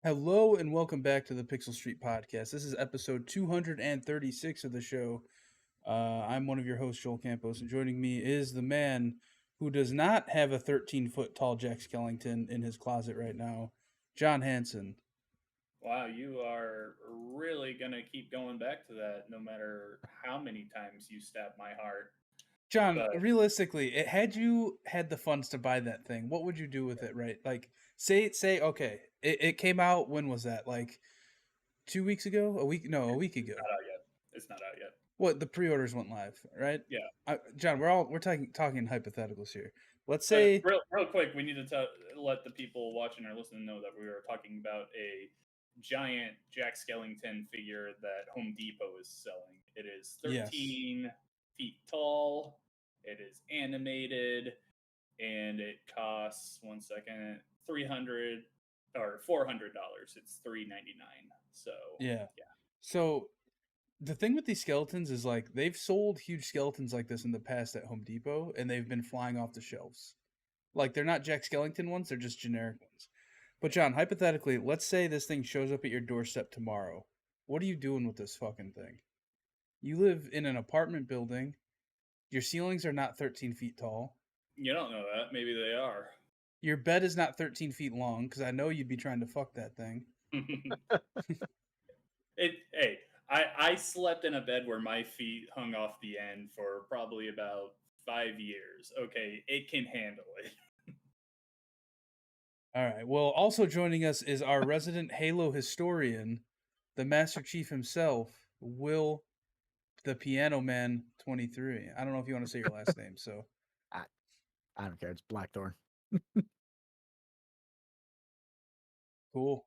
Hello and welcome back to the Pixel Street Podcast. This is episode 236 of the show. I'm one of your hosts, Joel Campos, and joining me is the man who does not have a 13-foot tall Jack Skellington in his closet right now, John Hanson. Wow, you are really going to keep going back to that no matter how many times you stab my heart. John, But realistically, had you had the funds to buy that thing, what would you do with it, right? Like, okay, it came out, when was that? Like 2 weeks ago? A week? No, a week it's ago. not out yet. It's not out yet. What, the pre-orders went live, right? Yeah. John, we're talking hypotheticals here. Let's But say, real quick, we need to let the people watching or listening know that we are talking about a giant Jack Skellington figure that Home Depot is selling. It is yes, 13 feet tall. It is animated, and it costs $300 or $400. It's $399. So yeah. yeah, So the thing with these skeletons is like they've sold huge skeletons like this in the past at Home Depot, and they've been flying off the shelves. Like they're not Jack Skellington ones; they're just generic ones. But John, hypothetically, let's say this thing shows up at your doorstep tomorrow. What are you doing with this fucking thing? You live in an apartment building. Your ceilings are not 13 feet tall. you don't know that. Maybe they are. Your bed is not 13 feet long because I know you'd be trying to fuck that thing. Hey, I slept in a bed where my feet hung off the end for probably about 5 years. Okay, it can handle it. All right. Well, also joining us is our resident Halo historian, the Master Chief himself, Will the Piano Man 23. I don't know if you want to say your last name, so I, I don't care. It's Blackthorn. cool.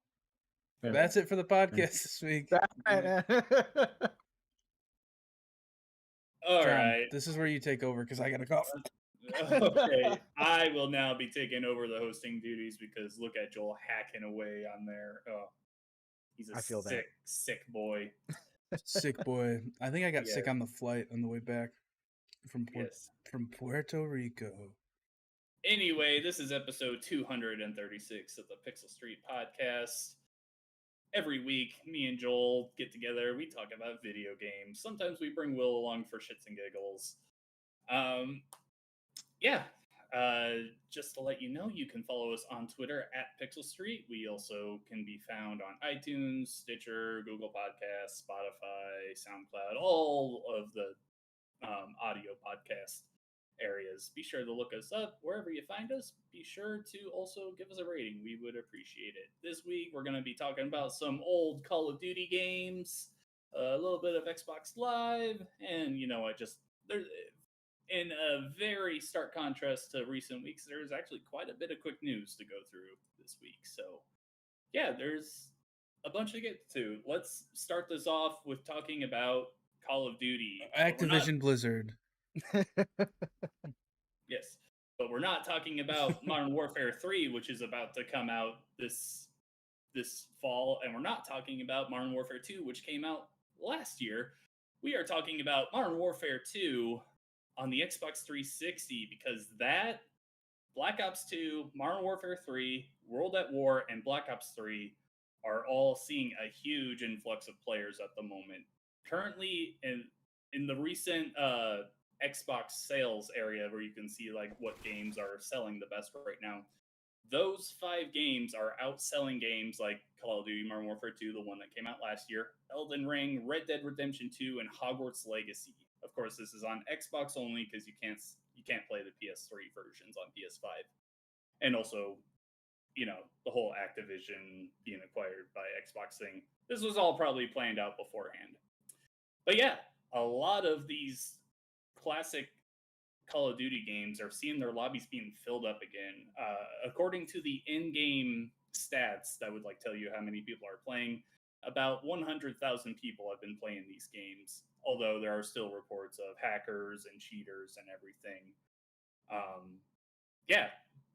Yeah. That's it for the podcast this week. All John, right. this is where you take over because I got to cough. Okay, I will now be taking over the hosting duties because look at Joel hacking away on there. Oh, he's a I feel that. sick boy. Sick boy. I think I got sick Yeah. on the flight on the way back from Yes. from Puerto Rico. Anyway, this is episode 236 of the Pixel Street Podcast. Every week, me and Joel get together. We talk about video games. Sometimes we bring Will along for shits and giggles. Yeah. Just to let you know, you can follow us on Twitter at Pixel Street. We also can be found on iTunes, Stitcher, Google Podcasts, Spotify, SoundCloud, all of the audio podcast areas. Be sure to look us up wherever you find us. Be sure to also give us a rating. We would appreciate it. This week, we're going to be talking about some old Call of Duty games, a little bit of Xbox Live, and you know what? Just there's in a very stark contrast to recent weeks, there's actually quite a bit of quick news to go through this week. So, yeah, there's a bunch to get to. Let's start this off with talking about Call of Duty. Activision Blizzard. Yes, but we're not talking about Modern Warfare 3, which is about to come out this fall, and we're not talking about Modern Warfare 2, which came out last year. We are talking about Modern Warfare 2 on the Xbox 360 because that Black Ops 2, Modern Warfare 3, World at War, and Black Ops 3 are all seeing a huge influx of players at the moment. Currently, in the recent Xbox sales area where you can see like what games are selling the best right now, those 5 games are outselling games like Call of Duty Modern Warfare 2, the one that came out last year, Elden Ring, Red Dead Redemption 2, and Hogwarts Legacy. Of course, this is on Xbox only because you can't play the PS3 versions on PS5. And also, you know, the whole Activision being acquired by Xbox thing. This was all probably planned out beforehand. But yeah, a lot of these classic Call of Duty games are seeing their lobbies being filled up again. According to the in-game stats that would like tell you how many people are playing, about 100,000 people have been playing these games, although there are still reports of hackers and cheaters and everything. Yeah,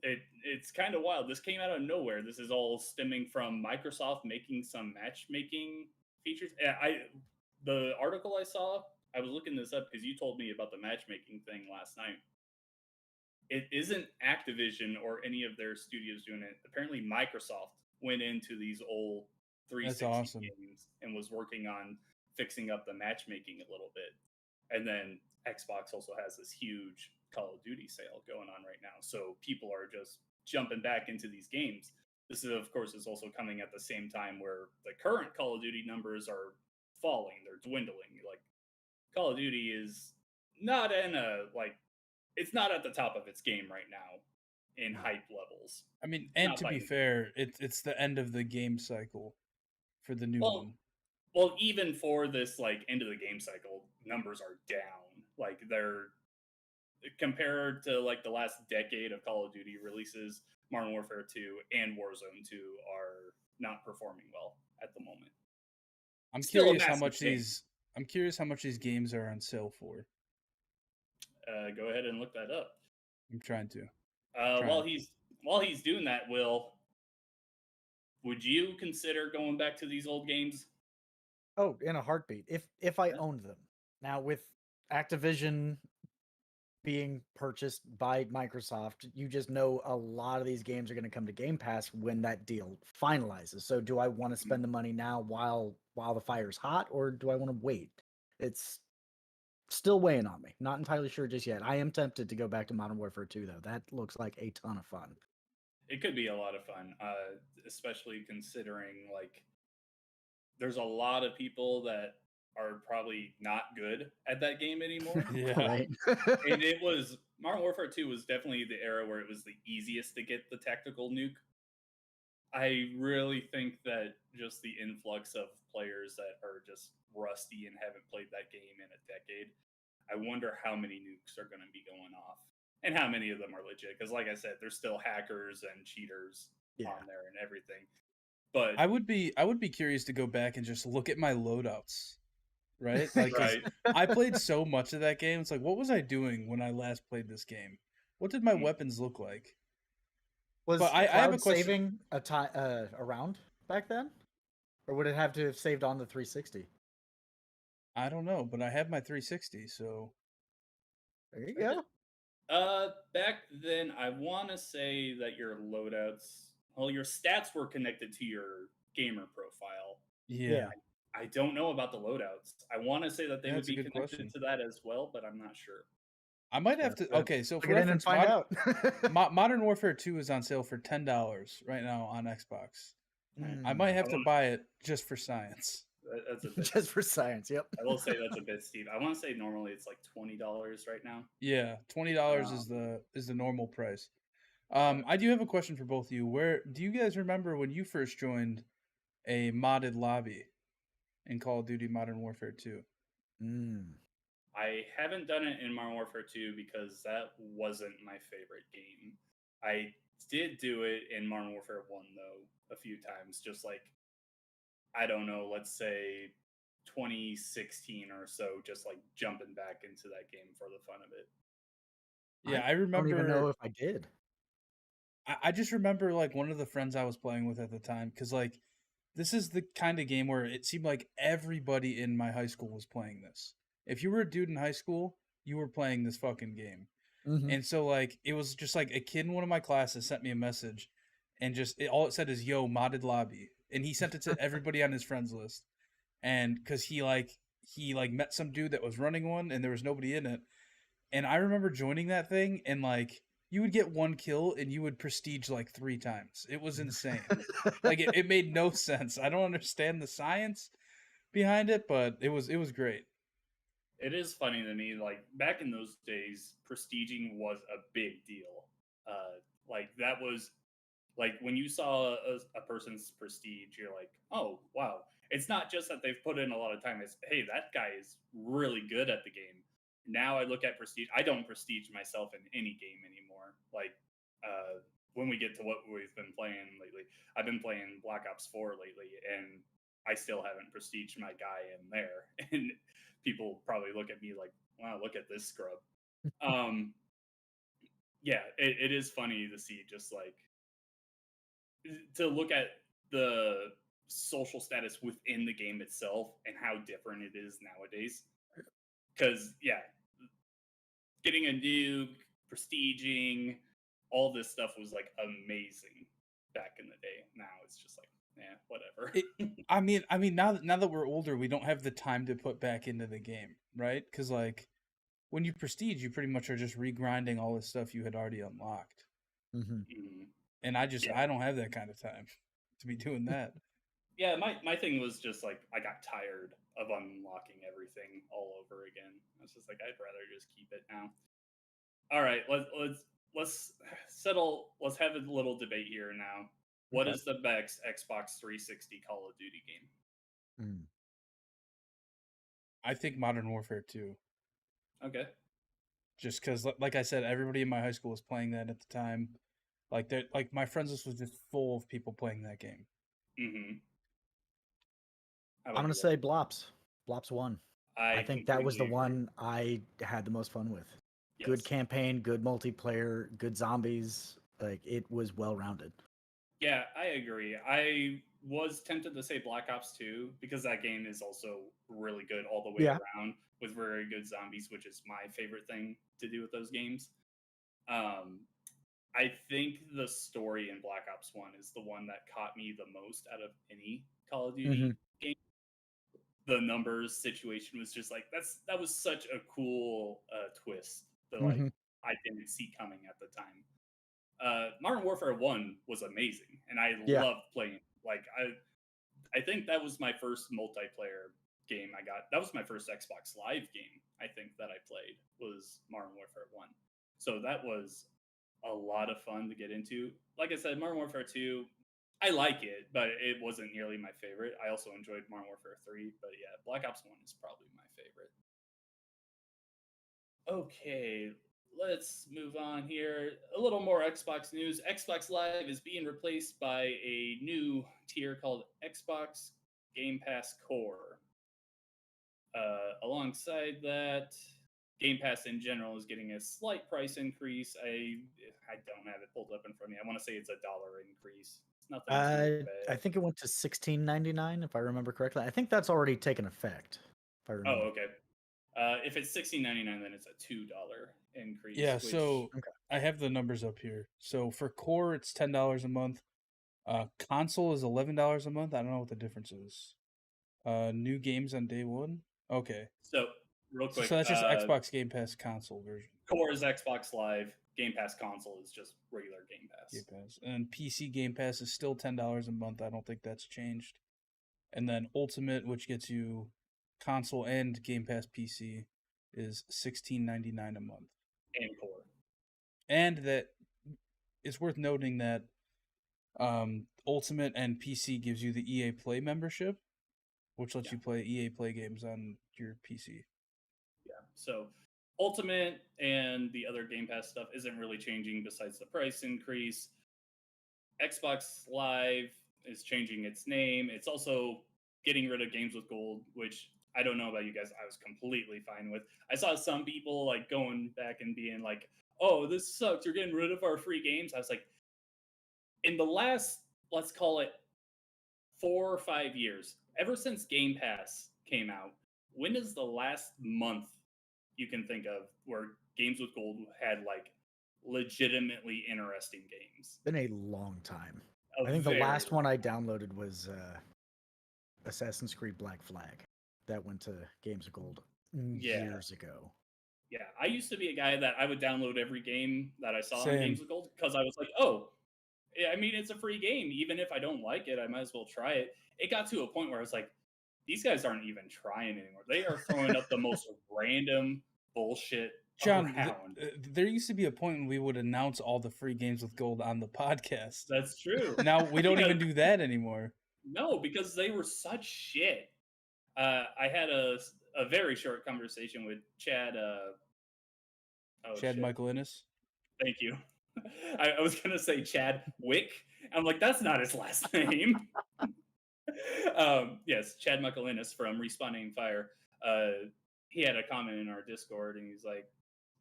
it's kind of wild. This came out of nowhere. This is all stemming from Microsoft making some matchmaking features. The article I saw, I was looking this up because you told me about the matchmaking thing last night. It isn't Activision or any of their studios doing it. Apparently, Microsoft went into these old That's 360 awesome. games and was working on fixing up the matchmaking a little bit. And then Xbox also has this huge Call of Duty sale going on right now. So people are just jumping back into these games. This is, of course, is also coming at the same time where the current Call of Duty numbers are falling, they're dwindling. Like Call of Duty is not in a like it's not at the top of its game right now in hype levels. I mean, and Not to by be any means. fair, it's the end of the game cycle for the new Well, one. well, even for this like end of the game cycle, numbers are down. Like they're compared to like the last decade of Call of Duty releases, Modern Warfare 2 and Warzone 2 are not performing well at the moment. I'm Still a curious how massive much game. these games are on sale for. Go ahead and look that up. I'm trying to. While he's doing that, Will, would you consider going back to these old games? Oh, in a heartbeat. If I Yeah. owned them. Now with Activision being purchased by Microsoft, you just know a lot of these games are going to come to Game Pass when that deal finalizes. So do I want to spend the money now while the fire's hot, or do I want to wait? It's still weighing on me. Not entirely sure just yet. I am tempted to go back to Modern Warfare 2 though. That looks like a ton of fun. It could be a lot of fun, especially considering like there's a lot of people that are probably not good at that game anymore. Yeah. Right. And it was Modern Warfare 2 was definitely the era where it was the easiest to get the tactical nuke. I really think that just the influx of players that are just rusty and haven't played that game in a decade, I wonder how many nukes are going to be going off and how many of them are legit. Because, like I said, there's still hackers and cheaters Yeah. on there and everything. But I would be curious to go back and just look at my loadouts, right? Like, 'cause right, I played so much of that game. It's like, what was I doing when I last played this game? What did my Mm. weapons look like? Was But I have a Cloud question. saving a round back then? Or would it have to have saved on the 360? I don't know, but I have my 360, so There you go. back then, I want to say that your loadouts, well, your stats were connected to your gamer profile. yeah, I don't know about the loadouts. I want to say that they would that's a be good connected question. to that as well, but I'm not sure. I might have Have to. Okay, so for plug it in and reference, find out. Modern Warfare 2 is on sale for $10 right now on Xbox. I might Mm, have to buy it just for science. That's a bit. just for science. Yep. I will say that's a bit steep. I want to say normally it's like $20 right now. Yeah, $20 is the normal price. Yeah. I do have a question for both of you. Where do you guys remember when you first joined a modded lobby in Call of Duty Modern Warfare 2? Mm. I haven't done it in Modern Warfare 2 because that wasn't my favorite game. I did do it in Modern Warfare 1 though a few times, just like I don't know, let's say 2016 or so, just like jumping back into that game for the fun of it. Yeah, I I don't even know remember. if I did. I just remember like one of the friends I was playing with at the time, because like this is the kind of game where it seemed like everybody in my high school was playing this. If you were a dude in high school, you were playing this fucking game. Mm-hmm. And so like it was just like a kid in one of my classes sent me a message, and all it said is "Yo, modded lobby," and he sent it to everybody on his friends list. And because he met some dude that was running one, and there was nobody in it. And I remember joining that thing, and like you would get one kill, and you would prestige like 3 times. It was insane. Like it made no sense. I don't understand the science behind it, but it was great. It is funny to me, like back in those days, prestiging was a big deal. Like that was like when you saw a person's prestige, you're like, oh wow. It's not just that they've put in a lot of time. It's hey, that guy is really good at the game. Now I look at prestige. I don't prestige myself in any game anymore. Like when we get to what we've been playing lately, I've been playing Black Ops 4 lately, and I still haven't prestiged my guy in there. And people probably look at me like, wow, look at this scrub. Yeah, it is funny to see just like to look at the social status within the game itself and how different it is nowadays. Because yeah, getting a nuke, prestiging, all this stuff was like amazing. back in the day. Now it's just like, whatever. I mean, now that we're older, we don't have the time to put back into the game, right? Because like when you prestige, you pretty much are just regrinding all the stuff you had already unlocked, and I Yeah. don't have that kind of time to be doing that. Yeah, my thing was just like I got tired of unlocking everything all over again. I was just like, I'd rather just keep it now. All right, let's settle. Let's have a little debate here now. What Okay. is the best Xbox 360 Call of Duty game? Mm. I think Modern Warfare 2, Okay. just because, like I said, everybody in my high school was playing that at the time. Like my friends list was just full of people playing that game. Mm-hmm. How I'm about gonna you, say Rob? Blops. Blops 1. I I think that was the completely agree. one I had the most fun with. Good Yes. campaign, good multiplayer, good zombies. Like it was well rounded. Yeah, I agree. I was tempted to say Black Ops 2 because that game is also really good all the way Yeah. around with very good zombies, which is my favorite thing to do with those games. Um, I think the story in Black Ops 1 is the one that caught me the most out of any Call of Duty game. The numbers situation was just like that was such a cool twist that like I didn't see coming at the time. Modern Warfare 1 was amazing, and I Yeah. loved playing. Like I think that was my first multiplayer game I got. That was my first Xbox Live game. I think that I played was Modern Warfare 1. So that was a lot of fun to get into. Like I said, Modern Warfare 2, I like it, but it wasn't nearly my favorite. I also enjoyed Modern Warfare 3, but yeah, Black Ops 1 is probably my favorite. Okay, let's move on here. A little more Xbox news. Xbox Live is being replaced by a new tier called Xbox Game Pass Core. Alongside that, Game Pass in general is getting a slight price increase. I don't have it pulled up in front of me. I want to say it's $1 increase. It's nothing too I bad. think it went to $16.99 if I remember correctly. I think that's already taken effect. If I remember. Oh, okay. If it's $16.99, then it's a $2 increase. Yeah, Which so Okay. I have the numbers up here. So for core, it's $10 a month. Console is $11 a month. I don't know what the difference is. New games on day one. Okay, so real so quick, that's just Xbox Game Pass console version. Core is Xbox Live. Game Pass console is just regular Game Game Pass. Pass and PC Game Pass is still $10 a month. I don't think that's changed. And then Ultimate, which gets you console and Game Pass PC, is $16.99 a month. And Core. And that it's worth noting that Ultimate and PC gives you the EA Play membership, which lets you play EA Play games on your PC. Yeah. So Ultimate and the other Game Pass stuff isn't really changing besides the price increase. Xbox Live is changing its name. It's also getting rid of games with gold, which I don't know about you guys. I was completely fine with. I saw some people like going back and being like, "Oh, this sucks. You're getting rid of our free games." I was like, in the last, let's call it 4 or 5 years, ever since Game Pass came out, when is the last month you can think of where games with gold had like legitimately interesting games? Been a long time. A I think the very last one I downloaded was Assassin's Creed Black Flag. That went to Games of Gold Yeah. years ago. Yeah, I used to be a guy that I would download every game that I saw on Same. Games with Gold because I was like, oh, I mean, it's a free game. Even if I don't like it, I might as well try it. It got to a point where I was like, these guys aren't even trying anymore. They are throwing up the most random bullshit John, around. there used to be a point when we would announce all the free games with gold on the podcast. That's true. Now we don't Because- even do that anymore. No, because they were such shit. I had a very short conversation with Chad. Chad Michael Innes. Thank you. I was gonna say Chad Wick. I'm like, that's not his last name. Yes, Chad Michael Innes from Respawning Fire. He had a comment in our Discord, and he's like,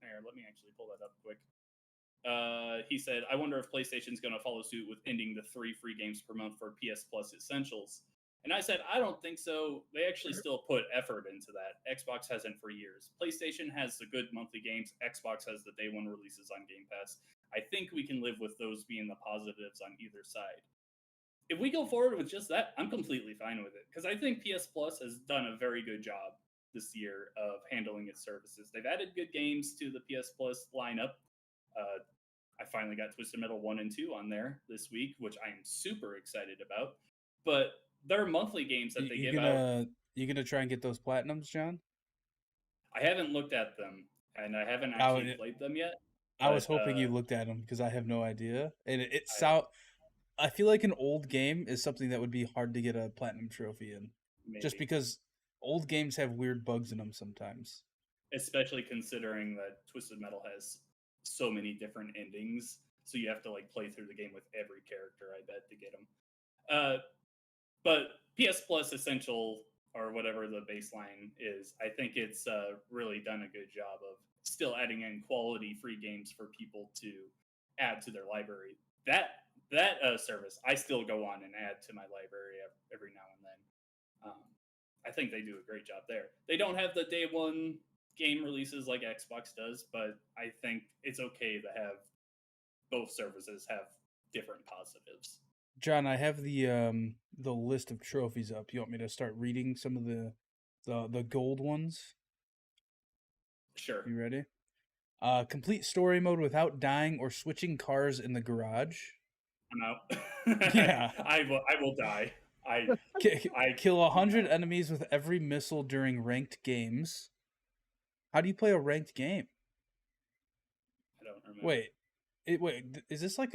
"Here, let me actually pull that up quick." He said, "I wonder if PlayStation's going to follow suit with ending the 3 free games per month for PS Plus Essentials." And I said, I don't think so. They actually still put effort into that. Xbox hasn't for years. PlayStation has the good monthly games. Xbox has the day one releases on Game Pass. I think we can live with those being the positives on either side. If we go forward with just that, I'm completely fine with it because I think PS Plus has done a very good job this year of handling its services. They've added good games to the PS Plus lineup. Uh, I finally got Twisted Metal 1 and 2 on there this week, which I am super excited about. But there are monthly games that they You give out. you gonna try and get those platinums, John? I haven't looked at them and I haven't I actually would, played them yet. I was But hoping you looked at them because I have no idea, and it I sound. I feel like an old game is something that would be hard to get a platinum trophy in, just maybe, because old games have weird bugs in them sometimes. especially considering that Twisted Metal has so many different endings, so you have to like play through the game with every character. I bet to get them. But PS Plus Essential or whatever the baseline is, I think it's really done a good job of still adding in quality free games for people to add to their library. That service, I still go on and add to my library every now and then. I think they do a great job there. They don't have the day one game releases like Xbox does, but I think it's okay to have both services have different positives. John, I have the list of trophies up. You want me to start reading some of the gold ones? Sure. You ready? Complete story mode without dying or switching cars in the garage. I'm out. Yeah. I will die. I Kill 100 enemies with every missile during ranked games. How do you play a ranked game? don't remember. Wait, is this like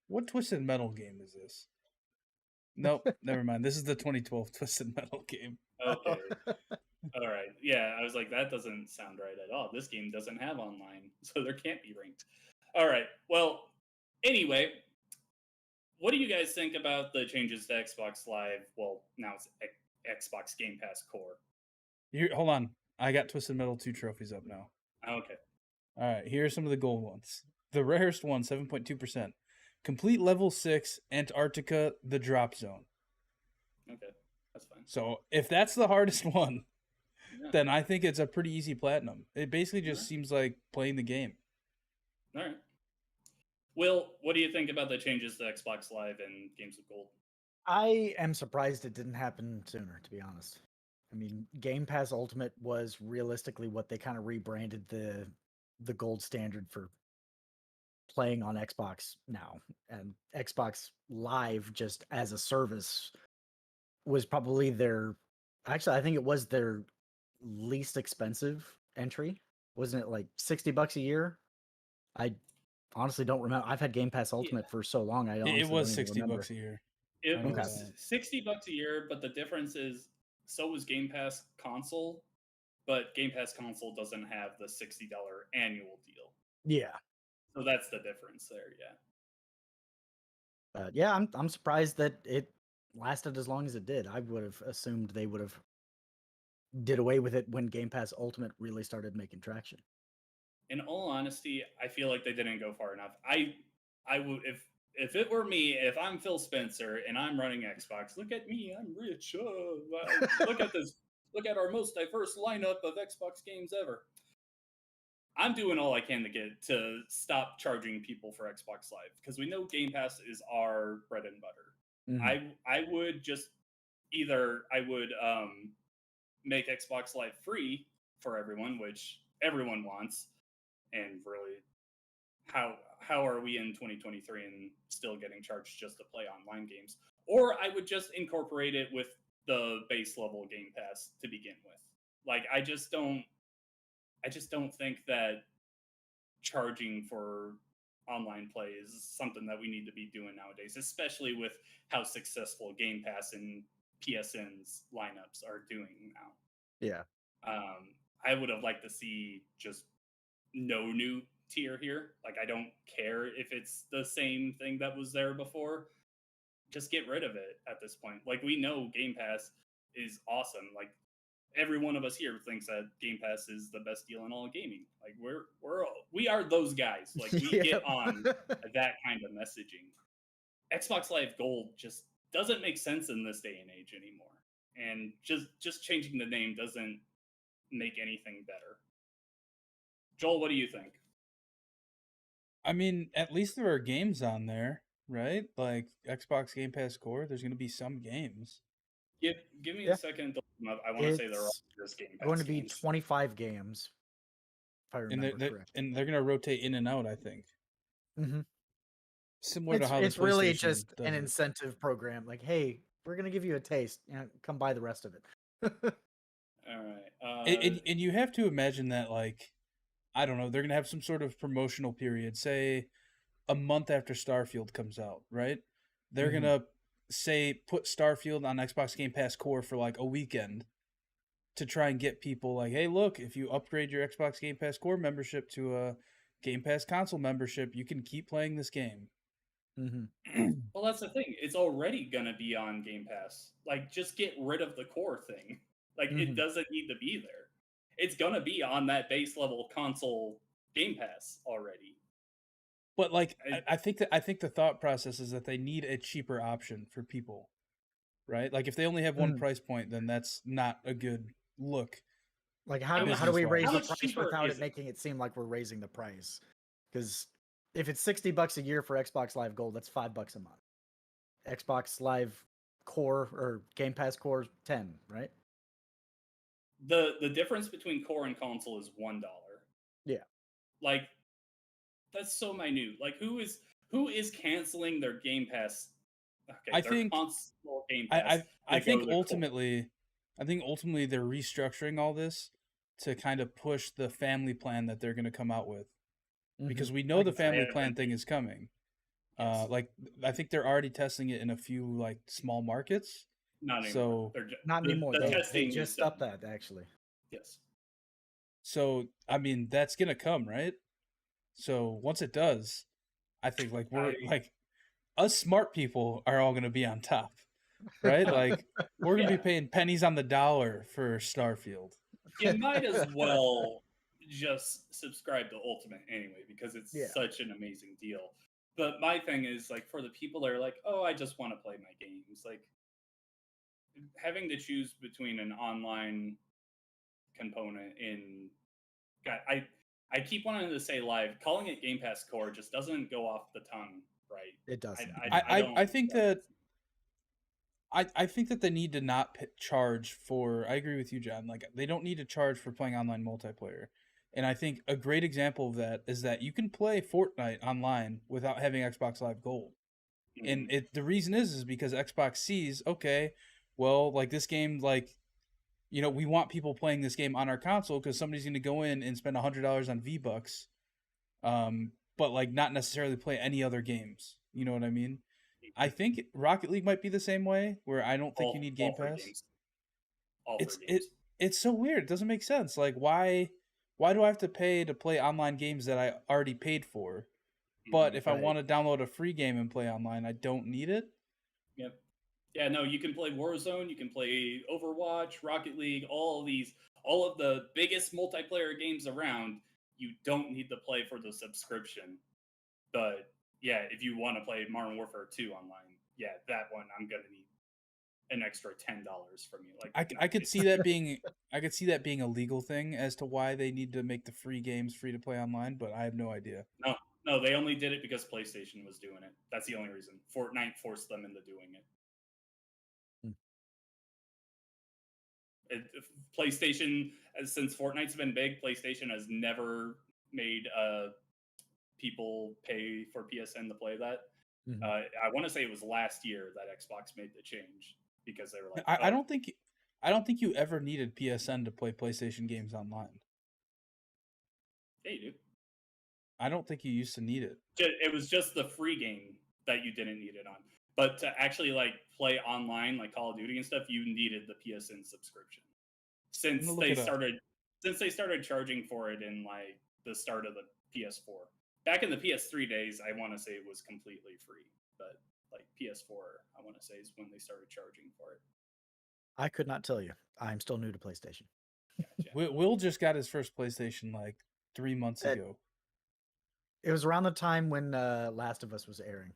what Twisted Metal game is this? Nope, never mind. This is the 2012 Twisted Metal game. Okay. All right. Yeah, I was like, that doesn't sound right at all. This game doesn't have online, so there can't be ranked. All right. Well, anyway, what do you guys think about the changes to Xbox Live? Well, now it's Xbox Game Pass Core. Hold on. I got Twisted Metal 2 trophies up now. Okay. All right, here are some of the gold ones. The rarest one, 7.2%. Complete level 6 Antarctica the drop zone. Okay. That's fine. So, if that's the hardest one, Yeah. then I think it's a pretty easy platinum. It basically just seems like playing the game. All right. Will, what do you think about the changes to Xbox Live and Games with Gold? I am surprised it didn't happen sooner, to be honest. I mean, Game Pass Ultimate was realistically what they kind of rebranded the gold standard for playing on Xbox now. And Xbox Live just as a service was probably I think it was their least expensive entry. Wasn't it like $60 a year? I honestly don't remember. I've had Game Pass Ultimate for so long. It was $60 a year. It Okay. was $60 a year, but the difference is so was Game Pass Console, but Game Pass Console doesn't have the $60 annual deal. Yeah. So that's the difference there, yeah. Yeah, I'm surprised that it lasted as long as it did. I would have assumed they would have did away with it when Game Pass Ultimate really started making traction. In all honesty, I feel like they didn't go far enough. I would if it were me, if I'm Phil Spencer and I'm running Xbox, look at me, I'm rich. Look at this. Look at our most diverse lineup of Xbox games ever. I'm doing all I can to stop charging people for Xbox Live because we know Game Pass is our bread and butter. Mhm. I would just I would make Xbox Live free for everyone, which everyone wants, and really, how are we in 2023 and still getting charged just to play online games? Or I would just incorporate it with the base level Game Pass to begin with. Like I just don't think that charging for online play is something that we need to be doing nowadays, especially with how successful Game Pass and PSN's lineups are doing now. Yeah. I would have liked to see just no new tier here. Like I don't care if it's the same thing that was there before. Just get rid of it at this point. Like we know Game Pass is awesome. Like every one of us here thinks that Game Pass is the best deal in all of gaming. Like we are those guys. Like we get on that kind of messaging. Xbox Live Gold just doesn't make sense in this day and age anymore. And just changing the name doesn't make anything better. Joel, what do you think? I mean, at least there are games on there, right? Like Xbox Game Pass Core, there's going to be some games. Give me Yeah. a second to look them up. I want to say they're all It's just Game Pass going to be games. 25 games, if I And remember they're correctly. going to rotate in and out, I think. Mhm. Similar to how It's the really PlayStation just does an it. incentive program. Like, hey, we're gonna give you a taste. Come buy the rest of it. All right. And you have to imagine that, like, I don't know, they're going to have some sort of promotional period, say a month after Starfield comes out, right? They're Mhm. going to say put Starfield on Xbox Game Pass Core for like a weekend to try and get people like, hey, look, if you upgrade your Xbox Game Pass Core membership to a Game Pass console membership, you can keep playing this game. Mhm. Well, that's the thing. It's already gonna be on Game Pass. Like, just get rid of the core thing. Like, it Mhm. doesn't need to be there. It's gonna be on that base level console Game Pass already. But like, I, I think the thought process is that they need a cheaper option for people, right? Like if they only have one Mm. price point, then that's not a good look. Like, How how much- do we business-wise. raise how the much price cheaper without is it it? making it seem like we're raising the price? Because if it's $60 a year for Xbox Live Gold, that's $5 a month. Xbox Live Core or Game Pass Core 10, right? The difference between core and console is $1. Yeah. Like, that's so minute. Like, who is canceling their Game Pass? Okay, I their think console Game I Pass I to go think to core. ultimately, they're restructuring all this to kind of push the family plan that they're going to come out with, because Mhm. we I know the can see that. family plan thing is coming. Yes. Like I think they're already testing it in a few like small markets. Not anymore. So Not anymore. The They testing just is stopped done. that, actually. Yes. I mean that's gonna come, right? So once it does, I think like we're I, like us smart people are all gonna be on top, right? Like we're gonna be yeah, paying pennies on the dollar for Starfield. you might as well just subscribe to Ultimate anyway because it's Yeah. such an amazing deal. But my thing is like for the people that are like, oh, I just want to play my games, like having to choose between an online component in God, I keep wanting to say live, calling it Game Pass Core just doesn't go off the tongue right. It doesn't. I don't I think that I think that they need to not charge for. I agree with you, John. Like they don't need to charge for playing online multiplayer. And I think a great example of that is that you can play Fortnite online without having Xbox Live Gold. And the reason is because Xbox sees, okay, well, like this game, like we want people playing this game on our console because somebody's going to go in and spend $100 on V-Bucks, but like not necessarily play any other games. You know what I mean? I think Rocket League might be the same way, where I don't think you need Game all free Pass. games. All It's free it games. it's so weird. It doesn't make sense. Like why do I have to pay to play online games that I already paid for? But if I Right. want to download a free game and play online, I don't need it. Yep. Yeah, no, you can play Warzone, you can play Overwatch, Rocket League, all of the biggest multiplayer games around. You don't need to play for the subscription. But yeah, if you want to play Modern Warfare 2 online, yeah, that one I'm gonna need an extra $10 from you. Like no, I could see that being a legal thing as to why they need to make the free games free to play online, but I have no idea. no, they only did it because PlayStation was doing it. That's the only reason. Fortnite forced them into doing it. Hmm. PlayStation, since Fortnite's been big, PlayStation has never made people pay for PSN to play that. Mhm. I want to say it was last year that Xbox made the change because they were like, I don't think you ever needed PSN to play PlayStation games online. yeah, you do. I don't think you used to need it. It was just the free game that you didn't need it on. But to actually like play online, like Call of Duty and stuff, you needed the PSN subscription. I'm gonna look it up. Since they started charging for it in like the start of the PS4. Back in the PS3 days, I want to say it was completely free, but like PS4, I want to say is when they started charging for it. I could not tell you. I'm still new to PlayStation. Gotcha. Will just got his first PlayStation like 3 months ago. It was around the time when Last of Us was airing.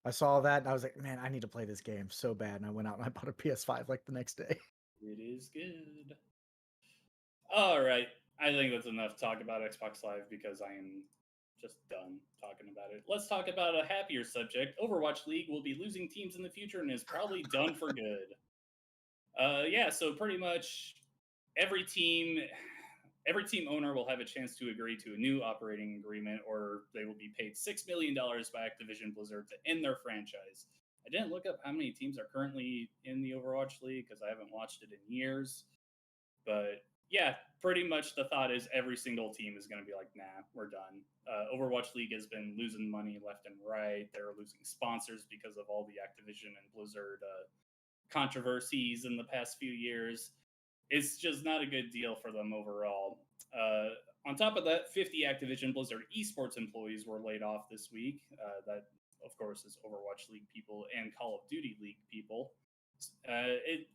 I saw that and I was like, man, I need to play this game so bad. And I went out and I bought a PS5 like the next day. It is good. All right. I think that's enough talk about Xbox Live because I am just done talking about it. Let's talk about a happier subject. Overwatch League will be losing teams in the future and is probably done for good. Yeah, so pretty much every team owner will have a chance to agree to a new operating agreement, or they will be paid $6 million by Activision Blizzard to end their franchise. I didn't look up how many teams are currently in the Overwatch League because I haven't watched it in years. But yeah, pretty much the thought is every single team is going to be like, nah, we're done. Overwatch League has been losing money left and right. They're losing sponsors because of all the Activision and Blizzard controversies in the past few years. It's just not a good deal for them overall. On top of that, 50 Activision Blizzard esports employees were laid off this week. That, of course, is Overwatch League people and Call of Duty League people.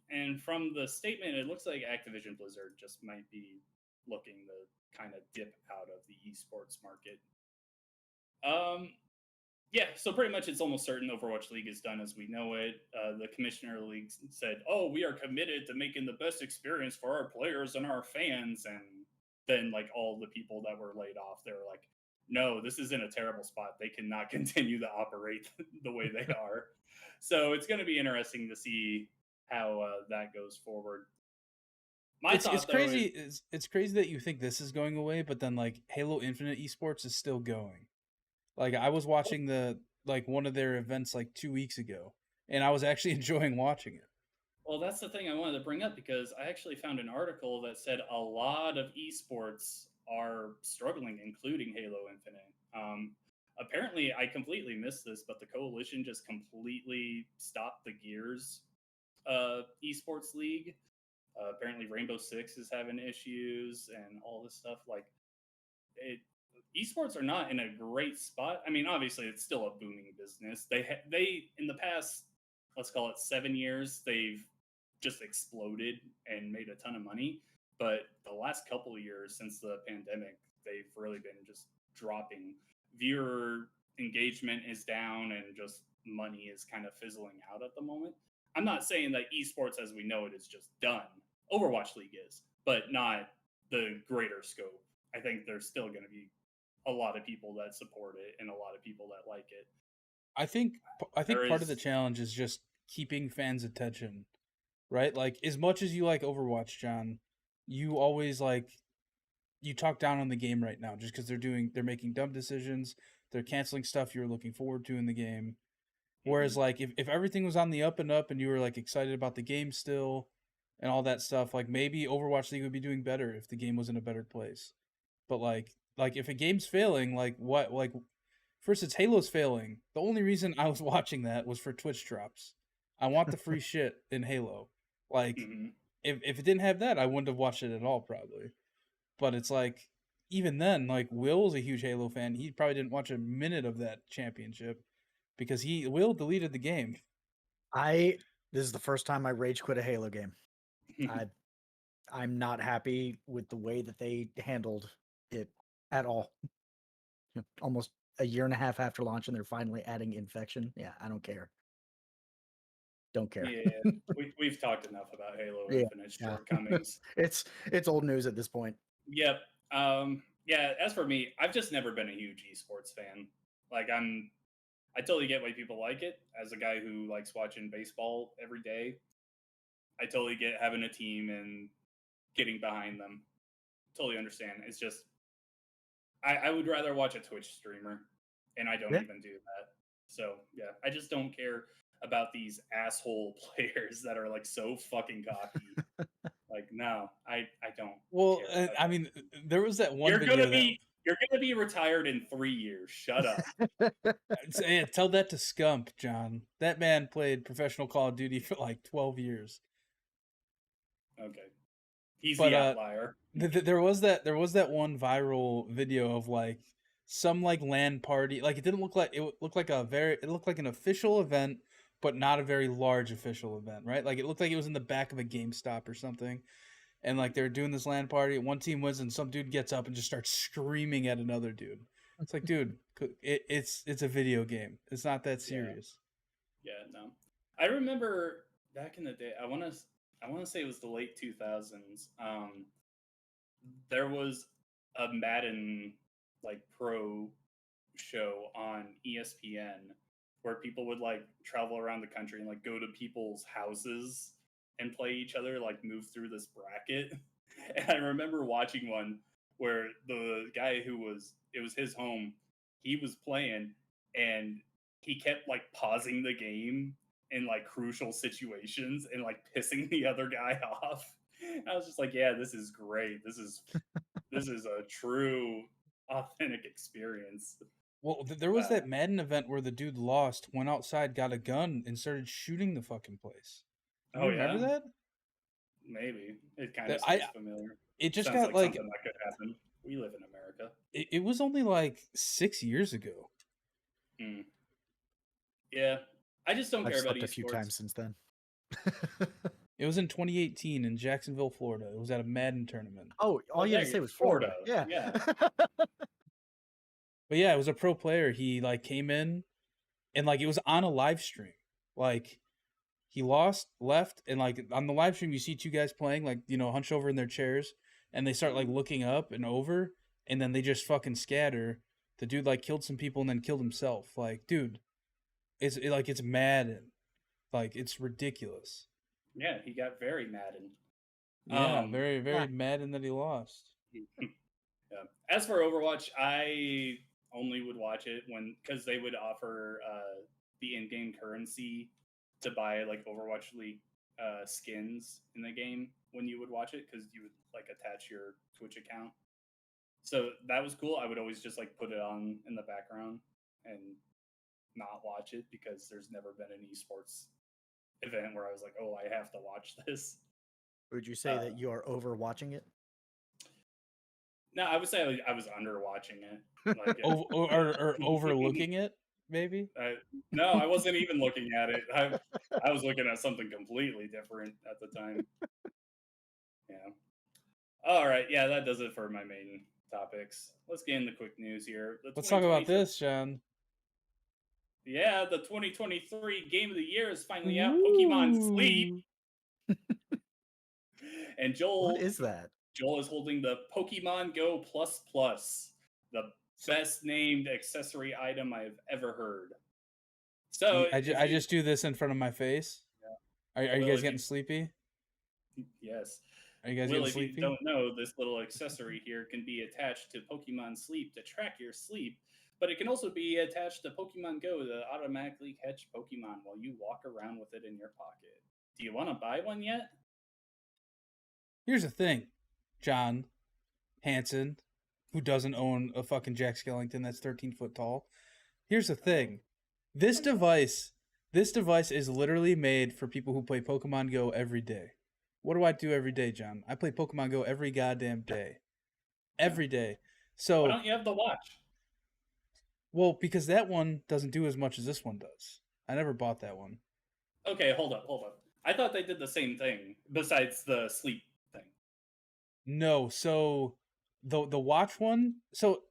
And from the statement, it looks like Activision Blizzard just might be looking to kind of dip out of the esports market. Yeah, so pretty much it's almost certain Overwatch League is done as we know it. The commissioner of the league said, "Oh, we are committed to making the best experience for our players and our fans." And then, like, all the people that were laid off, they were like, "No, this is in a terrible spot. They cannot continue to operate the way they are." So it's going to be interesting to see how that goes forward. It's crazy. It's crazy that you think this is going away, but then like Halo Infinite esports is still going. Like I was watching one of their events like 2 weeks ago, and I was actually enjoying watching it. Well, that's the thing I wanted to bring up because I actually found an article that said a lot of esports are struggling, including Halo Infinite. Apparently, I completely missed this, but the Coalition just completely stopped the Gears esports league. Apparently, Rainbow Six is having issues and all this stuff. Like, esports are not in a great spot. I mean, obviously, it's still a booming business. They in the past, let's call it 7 years, they've just exploded and made a ton of money. But the last couple of years since the pandemic, they've really been just dropping. Viewer engagement is down and just money is kind of fizzling out at the moment. I'm not saying that esports as we know it is just done. Overwatch League is, but not the greater scope. I think there's still going to be a lot of people that support it and a lot of people that like it. I think part of the challenge is just keeping fans' attention, right? Like as much as you like Overwatch, John, you always you talk down on the game right now just because they're making dumb decisions. They're canceling stuff you were looking forward to in the game. Whereas like if everything was on the up and up and you were like excited about the game still and all that stuff, like maybe Overwatch League would be doing better if the game was in a better place. But like if a game's failing, first it's Halo's failing. The only reason I was watching that was for Twitch drops. I want the free shit in Halo. Like if it didn't have that, I wouldn't have watched it at all probably. But it's like even then, like Will's a huge Halo fan. He probably didn't watch a minute of that championship because Will deleted the game. This is the first time I rage quit a Halo game. I'm not happy with the way that they handled it at all. Almost a year and a half after launch, and they're finally adding infection. Yeah, I don't care. Don't care. Yeah, we've talked enough about Halo Infinite's shortcomings. It's old news at this point. Yep. Yeah. As for me, I've just never been a huge esports fan. Like I totally get why people like it. As a guy who likes watching baseball every day, I totally get having a team and getting behind them. Totally understand. It's just I would rather watch a Twitch streamer, and I don't even do that. So yeah, I just don't care about these asshole players that are like so fucking cocky. Like, no, I don't. Well, I mean, there was that one. You're gonna be retired in 3 years. Shut up. Yeah, tell that to Scump, John. That man played professional Call of Duty for like 12 years. Okay, he's the outlier. There was that one viral video of like some like LAN party. Like it looked like an official event, but not a very large official event, right? Like it looked like it was in the back of a GameStop or something. And like they're doing this LAN party, one team wins, and some dude gets up and just starts screaming at another dude. It's like, dude, it's a video game. It's not that Yeah. serious. Yeah, no. I remember back in the day. I want to say it was the late 2000s. There was a Madden like pro show on ESPN where people would like travel around the country and like go to people's houses and play each other, like move through this bracket. And I remember watching one where the guy it was his home, he was playing and he kept like pausing the game in like crucial situations and like pissing the other guy off. And I was just like, yeah, this is great. This is a true authentic experience. Well, there was Uh, that Madden event where the dude lost, went outside, got a gun, and started shooting the fucking place. Do you oh remember yeah, that? maybe it kind That of sounds familiar. it just Sounds got like like something that could happen. We live in America. it was only like 6 years ago. Hmm. Yeah, I just don't I've care about slept a few esports. times since then. It was in 2018 in Jacksonville, Florida. It was at a Madden tournament. Oh, all you had to say was Florida. Yeah. But yeah, it was a pro player. He like came in and like it was on a live stream. Like he lost, left, and like on the live stream you see two guys playing, like, hunched over in their chairs, and they start like looking up and over, and then they just fucking scatter. The dude like killed some people and then killed himself. Like, dude, it's Madden. Like, it's ridiculous. Yeah, he got very maddened. Yeah, very, very yeah. Madden that he lost. Yeah. As for Overwatch, I only would watch it because they would offer the in-game currency to buy like Overwatch League skins in the game when you would watch it, because you would like attach your Twitch account. So that was cool. I would always just like put it on in the background and not watch it, because there's never been an esports event where I was like, oh, I have to watch this. Would you say that you are overwatching it? No, I would say I was under watching it. Like, or overlooking it, maybe. no, I wasn't even looking at it. I was looking at something completely different at the time. Yeah. All right. Yeah, that does it for my main topics. Let's get into quick news here. Let's talk about this, John. Yeah, the 2023 Game of the Year is finally out. Pokemon Sleep. And Joel. What is that? Joel is holding the Pokemon Go Plus Plus, the best named accessory item I've ever heard. So I just do this in front of my face. Yeah. Are you guys getting sleepy? Yes. Are you guys Will, getting if sleepy? you don't know, this little accessory here can be attached to Pokemon Sleep to track your sleep, but it can also be attached to Pokemon Go to automatically catch Pokemon while you walk around with it in your pocket. Do you want to buy one yet? Here's the thing, John Hansen, who doesn't own a fucking Jack Skellington that's 13 foot tall. Here's the thing. This device is literally made for people who play Pokemon Go every day. What do I do every day, John? I play Pokemon Go every goddamn day. Every day. So why don't you have the watch? Well, because that one doesn't do as much as this one does. I never bought that one. Okay, hold up. I thought they did the same thing besides the sleep thing. No, so the watch one, so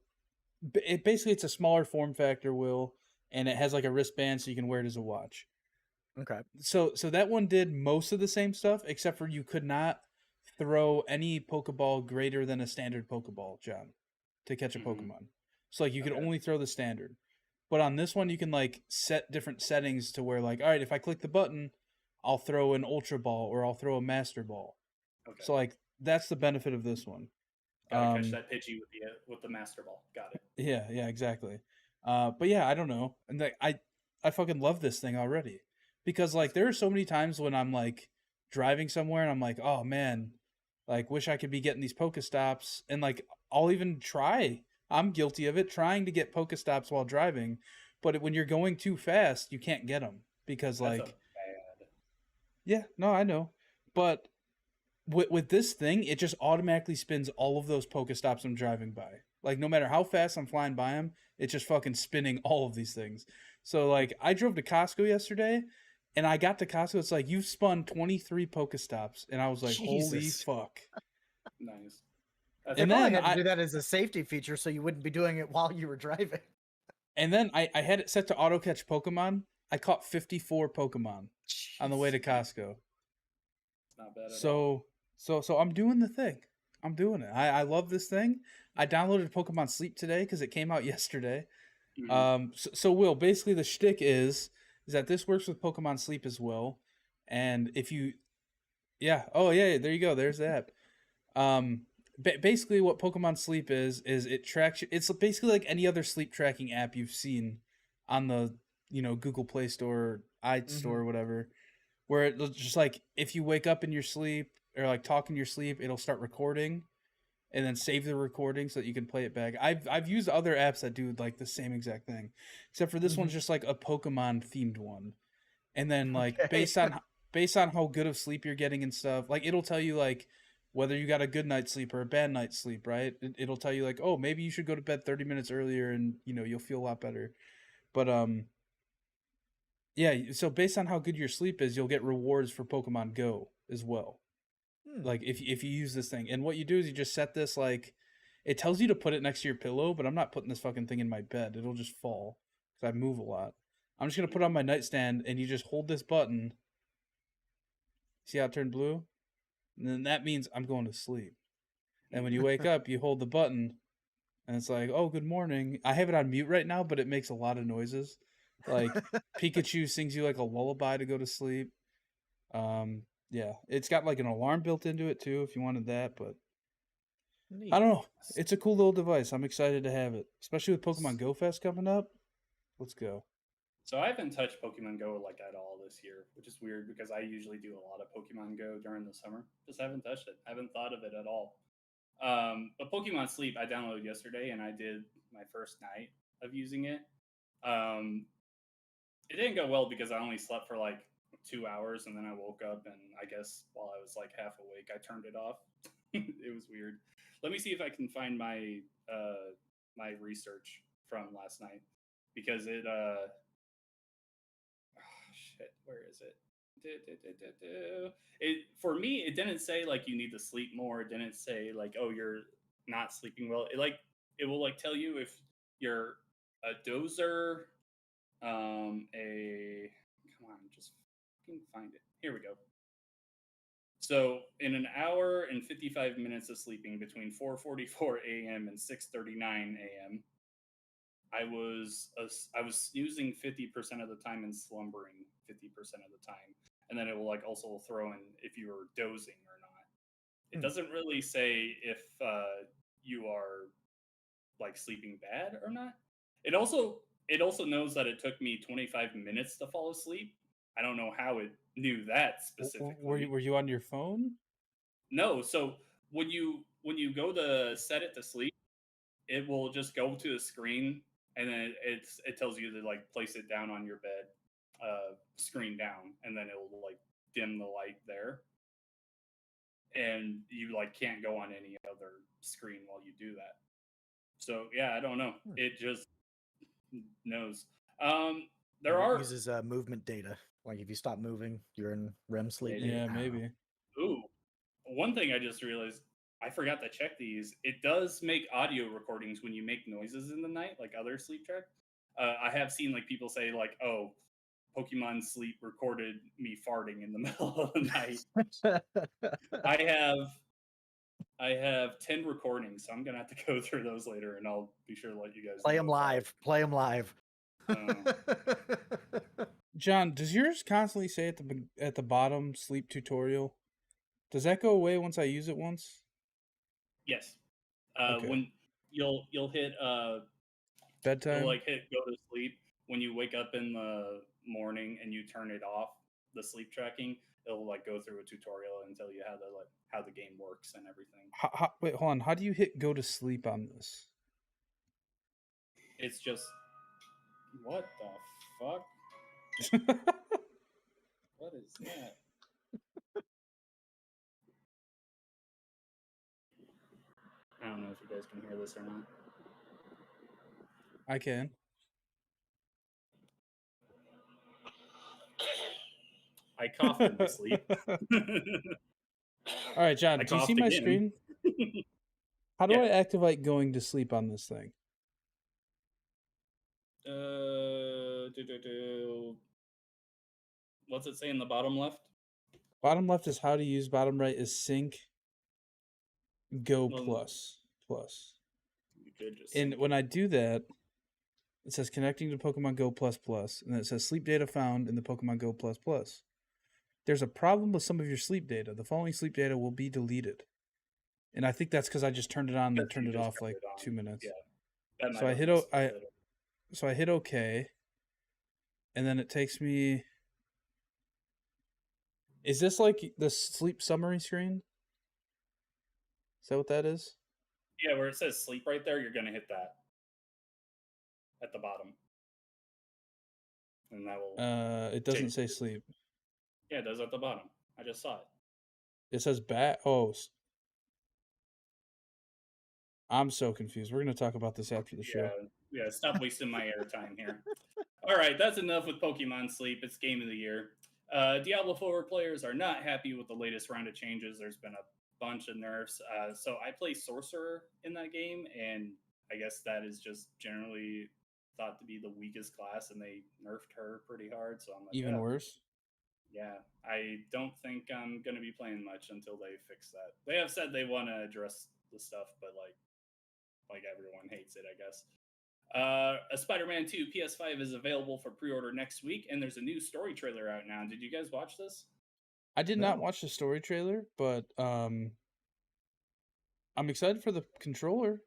it's a smaller form factor, Will, and it has like a wristband so you can wear it as a watch. Okay. So that one did most of the same stuff, except for you could not throw any Pokeball greater than a standard Pokeball, John, to catch a Pokemon. So like you could only throw the standard. But on this one you can like set different settings to where like, all right, if I click the button, I'll throw an Ultra Ball or I'll throw a Master Ball. Okay. So like that's the benefit of this one. Gotta catch that Pidgey with the Master Ball. Got it. Yeah, exactly. But yeah, I don't know. And like I fucking love this thing already. Because like there are so many times when I'm like driving somewhere and I'm like, oh man, like wish I could be getting these Pokestops, and like I'll even try. I'm guilty of it, trying to get Pokestops while driving, but when you're going too fast, you can't get them because That's like bad. Yeah, no, I know. But with this thing, it just automatically spins all of those Pokestops I'm driving by. Like no matter how fast I'm flying by them, it's just fucking spinning all of these things. So like I drove to Costco yesterday, and I got to Costco. It's like, you've spun 23 Pokestops. And I was like, Jesus. holy fuck. Nice. I They And think probably then had to do that as a safety feature so you wouldn't be doing it while you were driving. And then I had it set to auto catch Pokemon. I caught 54 Pokemon on the way to Jeez. Costco. it's not bad at all. So I'm doing the thing. I'm doing it. I love this thing. I downloaded Pokemon Sleep today because it came out yesterday. Mhm. So Will, basically the shtick is that this works with Pokemon Sleep as well. And if you, yeah, oh yeah, there you go. There's the app. Basically what Pokemon Sleep is it tracks. It's basically like any other sleep tracking app you've seen on the Google Play Store, iStore, whatever. Where it's just like if you wake up in your sleep or like talk in your sleep, it'll start recording and then save the recording so that you can play it back. I've used other apps that do like the same exact thing, except for this one's just like a Pokemon themed one. And then like Okay. based on how good of sleep you're getting and stuff, like it'll tell you like whether you got a good night's sleep or a bad night's sleep, right? It'll tell you like, oh, maybe you should go to bed 30 minutes earlier, and you'll feel a lot better. But yeah. So based on how good your sleep is, you'll get rewards for Pokemon Go as well. Like if you use this thing, and what you do is you just set this like, it tells you to put it next to your pillow, but I'm not putting this fucking thing in my bed. It'll just fall because I move a lot. I'm just gonna put it on my nightstand, and you just hold this button. See how it turned blue? And then that means I'm going to sleep. And when you wake up, you hold the button, and it's like, oh, good morning. I have it on mute right now, but it makes a lot of noises. Like Pikachu sings you like a lullaby to go to sleep. Yeah, it's got like an alarm built into it too, if you wanted that. But Neat. I don't know. It's a cool little device. I'm excited to have it, especially with Pokemon Go Fest coming up. Let's go. So I haven't touched Pokemon Go like at all this year, which is weird because I usually do a lot of Pokemon Go during the summer. Just haven't touched it. Haven't thought of it at all. But Pokemon Sleep I downloaded yesterday, and I did my first night of using it. Um, it didn't go well because I only slept for like 2 hours, and then I woke up, and I guess while I was like half awake, I turned it off. It was weird. Let me see if I can find my research from last night because it shit, where is it? It for me, it didn't say like you need to sleep more. It didn't say like, oh, you're not sleeping well. It will like tell you if you're a dozer, a come on, just fucking find it. Here we go. So in an hour and 55 minutes of sleeping between 4:44 a.m. and 6:39 a.m., I was snoozing 50% of the time and slumbering 50% of the time, and then it will like also throw in if you were dozing or not. It doesn't really say if you are like sleeping bad or not. It also knows that it took me 25 minutes to fall asleep. I don't know how it knew that specifically. Were you on your phone? No, so when you go to set it to sleep, it will just go to the screen, and then it tells you to like place it down on your bed, screen down, and then it will like dim the light there, and you like can't go on any other screen while you do that. So yeah, I don't know. It just knows. There Maybe it are uses movement data. Like if you stop moving, you're in REM sleep. Maybe. Yeah, I don't know. maybe. ooh one thing I just realized. I forgot to check these. It does make audio recordings when you make noises in the night, like other sleep track. I have seen like people say like, "Oh, Pokemon Sleep recorded me farting in the middle of the night." I have I have 10 recordings, so I'm gonna have to go through those later, and I'll be sure to let you guys Play know them if I- live. Play them live. John, does yours constantly say at the bottom sleep tutorial? Does that go away once I use it once? Yes. Okay. When you'll hit Bedtime? you'll like hit go to sleep when you wake up in the morning and you turn it off, the sleep tracking, it'll like go through a tutorial and tell you how the game works and everything. Wait, hold on. How do you hit go to sleep on this? It's just what the fuck? What is that? I don't know if you guys can hear this or not. I can. I coughed in my sleep. All right, John, I do you see coughed my again. screen? How do Yeah. I activate going to sleep on this thing? What's it say in the bottom left? Bottom left is how to use. Bottom right is sync. Go Well, plus. you could just And sync when it. I do that, it says connecting to Pokemon Go plus plus, and then it says sleep data found in the Pokemon Go plus plus. There's a problem with some of your sleep data. The following sleep data will be deleted. And I think that's because I just turned it on and then Because turned you it just off turned like it on. 2 minutes. Yeah, that So might I have hit messed I with it. so I hit OK, and then it takes me. Is this like the sleep summary screen? Is that what that is? Yeah, where it says sleep right there, you're gonna hit that at the bottom, and that will. It doesn't change say it. sleep. Yeah, it does at the bottom. I just saw it. It says bat. Oh, I'm so confused. We're gonna talk about this after the show. Yeah. Stop wasting my airtime here. All right, that's enough with Pokemon Sleep. It's game of the year. Diablo 4 players are not happy with the latest round of changes. There's been a bunch of nerfs. So I play Sorcerer in that game, and I guess that is just generally thought to be the weakest class, and they nerfed her pretty hard. So I'm like, Even worse. yeah, I don't think I'm going to be playing much until they fix that. They have said they want to address the stuff, but like everyone hates it, I guess. A Spider-Man 2 PS5 is available for pre-order next week, and there's a new story trailer out now. Did you guys watch this? I did not watch the story trailer, but I'm excited for the controller.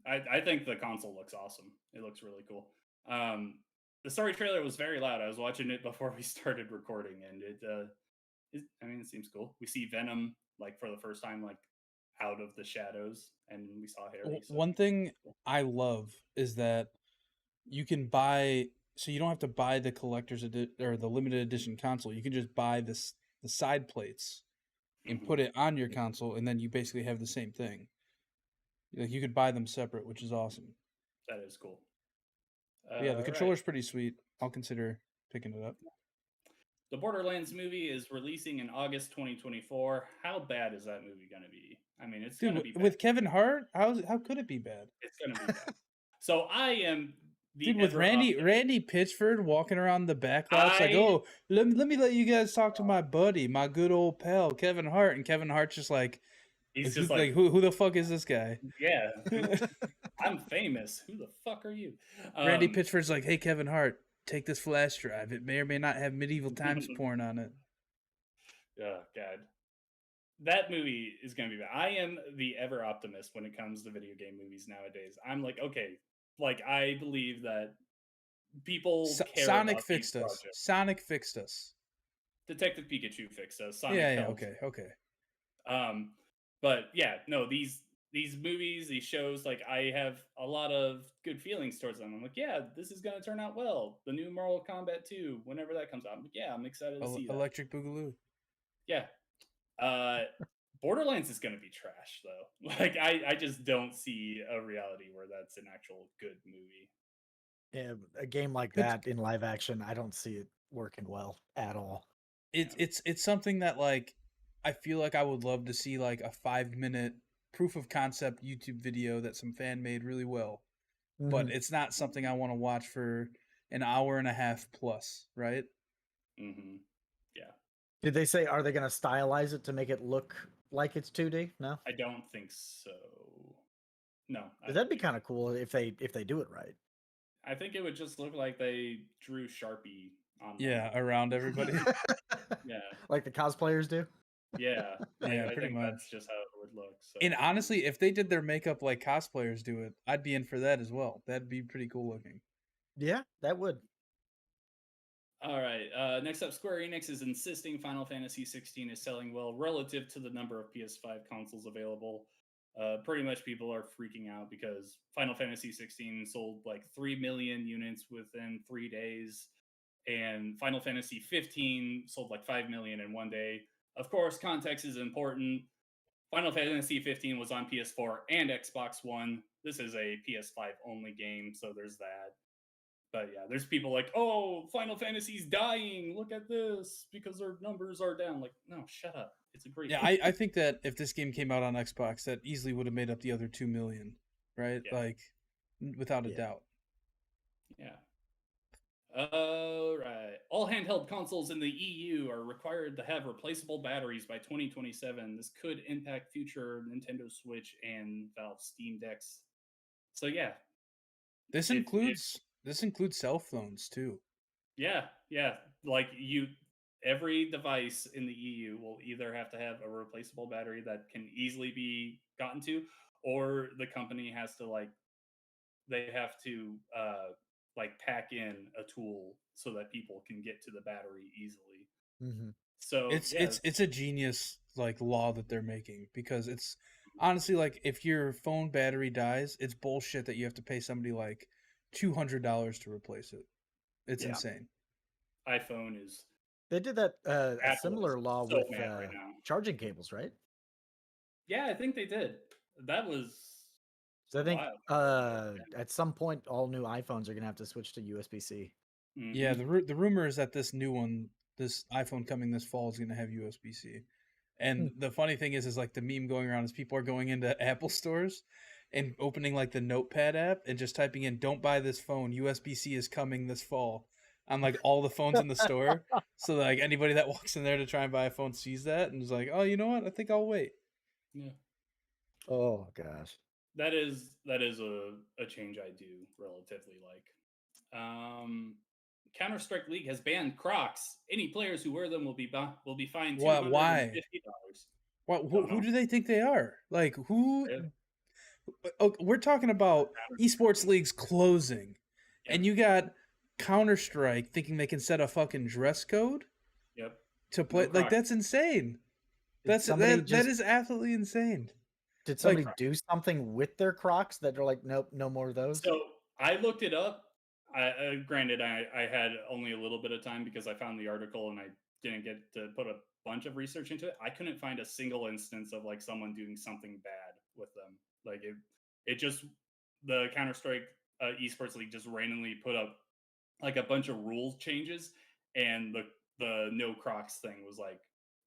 I think the console looks awesome. It looks really cool. The story trailer was very loud. I was watching it before we started recording, and it seems cool. We see Venom like for the first time, like out of the shadows, and we saw Harry. So One thing I love is that you can buy, so you don't have to buy the collector's or the limited edition console. You can just buy the side plates and put it on your console, and then you basically have the same thing. Like you could buy them separate, which is awesome. That is cool. Yeah, the controller's pretty sweet. I'll consider picking it up. The Borderlands movie is releasing in August 2024. How bad is that movie going to be? I mean, it's going to be bad. With Kevin Hart. How could it be bad? It's going to be bad. So I am the with Randy Pitchford walking around the back lots like, oh, let me let you guys talk to my buddy, my good old pal Kevin Hart, and Kevin Hart's just like, he's just like who the fuck is this guy? Yeah, I'm famous. Who the fuck are you? Randy Pitchford's like, hey Kevin Hart, take this flash drive. It may or may not have medieval times porn on it. Oh God, that movie is gonna be bad. I am the ever optimist when it comes to video game movies nowadays. I'm like, okay, like I believe that people care Sonic about fixed these us. projects. Sonic fixed us. Detective Pikachu fixed us. Sonic yeah, helped. okay. But yeah, no, these movies, these shows, like I have a lot of good feelings towards them. I'm like, yeah, this is gonna turn out well. The new Mortal Kombat 2, whenever that comes out, I'm like, yeah, I'm excited to see that. Electric Boogaloo. Yeah. Borderlands is gonna be trash though. Like I just don't see a reality where that's an actual good movie. Yeah, a game like that in live action, I don't see it working well at all. It's something that like I feel like I would love to see like a 5-minute proof of concept YouTube video that some fan made really well. But it's not something I want to watch for an hour and a half plus, right? Mm-hmm. Yeah. Did they say, are they going to stylize it to make it look like it's 2D? No? I don't think so. No. That'd be kind of cool if they do it right. I think it would just look like they drew Sharpie on around everybody. Yeah. Like the cosplayers do? Yeah. Yeah, I pretty think much. that's just how it would look. So. And honestly, if they did their makeup like cosplayers do it, I'd be in for that as well. That'd be pretty cool looking. Yeah, that would. All right. Next up, Square Enix is insisting Final Fantasy 16 is selling well relative to the number of PS5 consoles available. Pretty much people are freaking out because Final Fantasy 16 sold like 3 million units within 3 days, and Final Fantasy 15 sold like 5 million in 1 day. Of course, context is important. Final Fantasy 15 was on PS4 and Xbox One. This is a PS5 only game, so there's that. But yeah, there's people like, oh, Final Fantasy's dying. Look at this because their numbers are down. Like, no, shut up. It's a great Yeah, game. I think that if this game came out on Xbox, that easily would have made up the other 2 million, right? Yeah. Like, without a Yeah. doubt. Yeah. All right. All handheld consoles in the EU are required to have replaceable batteries by 2027. This could impact future Nintendo Switch and Valve Steam Decks. So yeah, This if includes cell phones too. yeah, like every device in the EU will either have to have a replaceable battery that can easily be gotten to, or the company has to they have to like pack in a tool so that people can get to the battery easily. Mm-hmm. So yeah, It's a genius like law that they're making, because it's honestly like, if your phone battery dies, it's bullshit that you have to pay somebody like $200 to replace it. It's yeah, insane. iPhone is They did that a Apple is similar law so with mad right now. charging cables, right? Yeah, I think they did. That was So I a think while ago, at some point all new iPhones are gonna have to switch to USB-C. but Yeah, the rumor is that this new one, this iPhone coming this fall, is going to have USB-C. And the funny thing is like, the meme going around is people are going into Apple stores and opening like the Notepad app and just typing in, "Don't buy this phone. USB-C is coming this fall," on like all the phones in the store. So like, anybody that walks in there to try and buy a phone sees that and is like, "Oh, you know what? I think I'll wait." yeah. Oh gosh. That is a change I do relatively like. Counter Strike League has banned Crocs. Any players who wear them will be fined What? Why? $250. What? Don't Who know. do they think they are? Like, who? Really? Oh, we're talking about esports leagues closing, Yep. and you got Counter Strike thinking they can set a fucking dress code Yep. to play. No Like, Crocs. that's insane. Did somebody That is absolutely insane. did Like, somebody do something with their Crocs that they're like, nope, no more of those? So I looked it up. Granted, I had only a little bit of time because I found the article and I didn't get to put a bunch of research into it. I couldn't find a single instance of like someone doing something bad with them. Like it just the Counter Strike esports league just randomly put up like a bunch of rule changes, and the no Crocs thing was like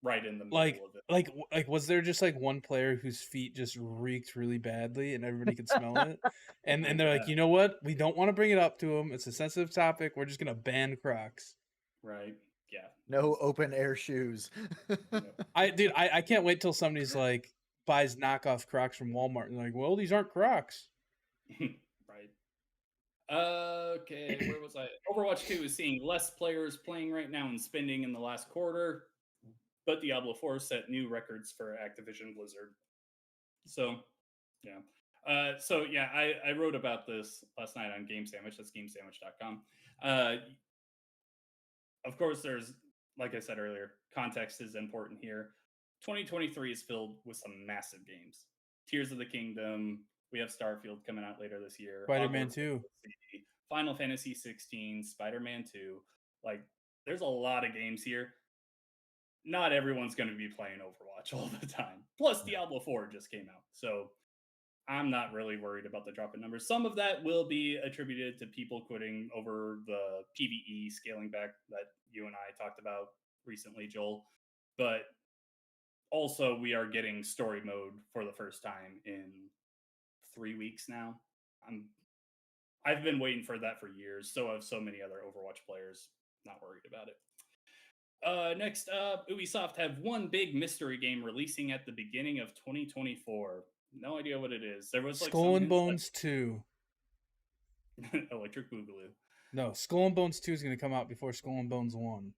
right in the middle of it. like, was there just like one player whose feet just reeked really badly and everybody could smell it? And I they're like, guess. you know what? We don't want to bring it up to them. It's a sensitive topic. We're just gonna ban Crocs. Right? Yeah. No open air shoes. I can't wait till somebody's like buys knockoff Crocs from Walmart and like, well, these aren't Crocs. Right. Okay, where was I? Overwatch 2 is seeing less players playing right now and spending in the last quarter, but Diablo 4 set new records for Activision Blizzard. So, yeah. I wrote about this last night on Game Sandwich. That's gamesandwich.com. Of course, there's, like I said earlier, context is important here. 2023 is filled with some massive games. Tears of the Kingdom. We have Starfield coming out later this year. Spider-Man Hogwarts 2. Legacy, Final Fantasy 16, Spider-Man 2. Like, there's a lot of games here. Not everyone's going to be playing Overwatch all the time. Plus, Diablo 4 just came out. So, I'm not really worried about the drop in numbers. Some of that will be attributed to people quitting over the PvE scaling back that you and I talked about recently, Joel. But also, we are getting story mode for the first time in 3 weeks now. I've been waiting for that for years. So have so many other Overwatch players. Not worried about it. Next up, Ubisoft have one big mystery game releasing at the beginning of 2024. No idea what it is. There was like Skull some and hints Bones 2. that Electric Boogaloo. No, Skull and Bones 2 is going to come out before Skull and Bones 1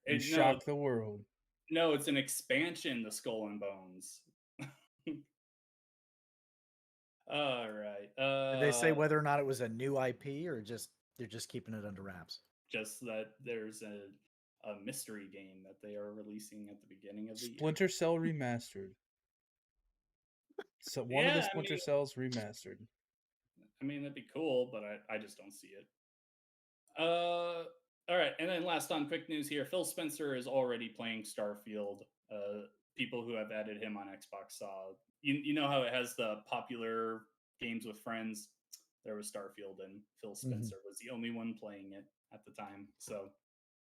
and shock the world. No, it's an expansion to Skull and Bones. All right. Did they say whether or not it was a new IP or just they're just keeping it under wraps? Just that there's a mystery game that they are releasing at the beginning of the Splinter Cell Remastered. So one of the Splinter Cells remastered. I mean, that'd be cool, but I just don't see it. All right, and then last on quick news here, Phil Spencer is already playing Starfield. People who have added him on Xbox saw. You know how it has the popular games with friends? There was Starfield, and Phil Spencer was the only one playing it at the time. So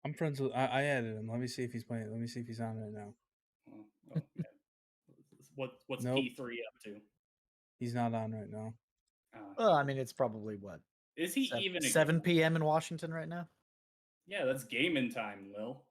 I'm friends with. I added him. Let me see if he's playing. Let me see if he's on it now. Oh, yeah. What's Nope. P3 up to? He's not on right now. Well, I mean, it's probably what Is he even a 7 gamer? p.m. in Washington right now. Yeah, that's gaming time, Lil.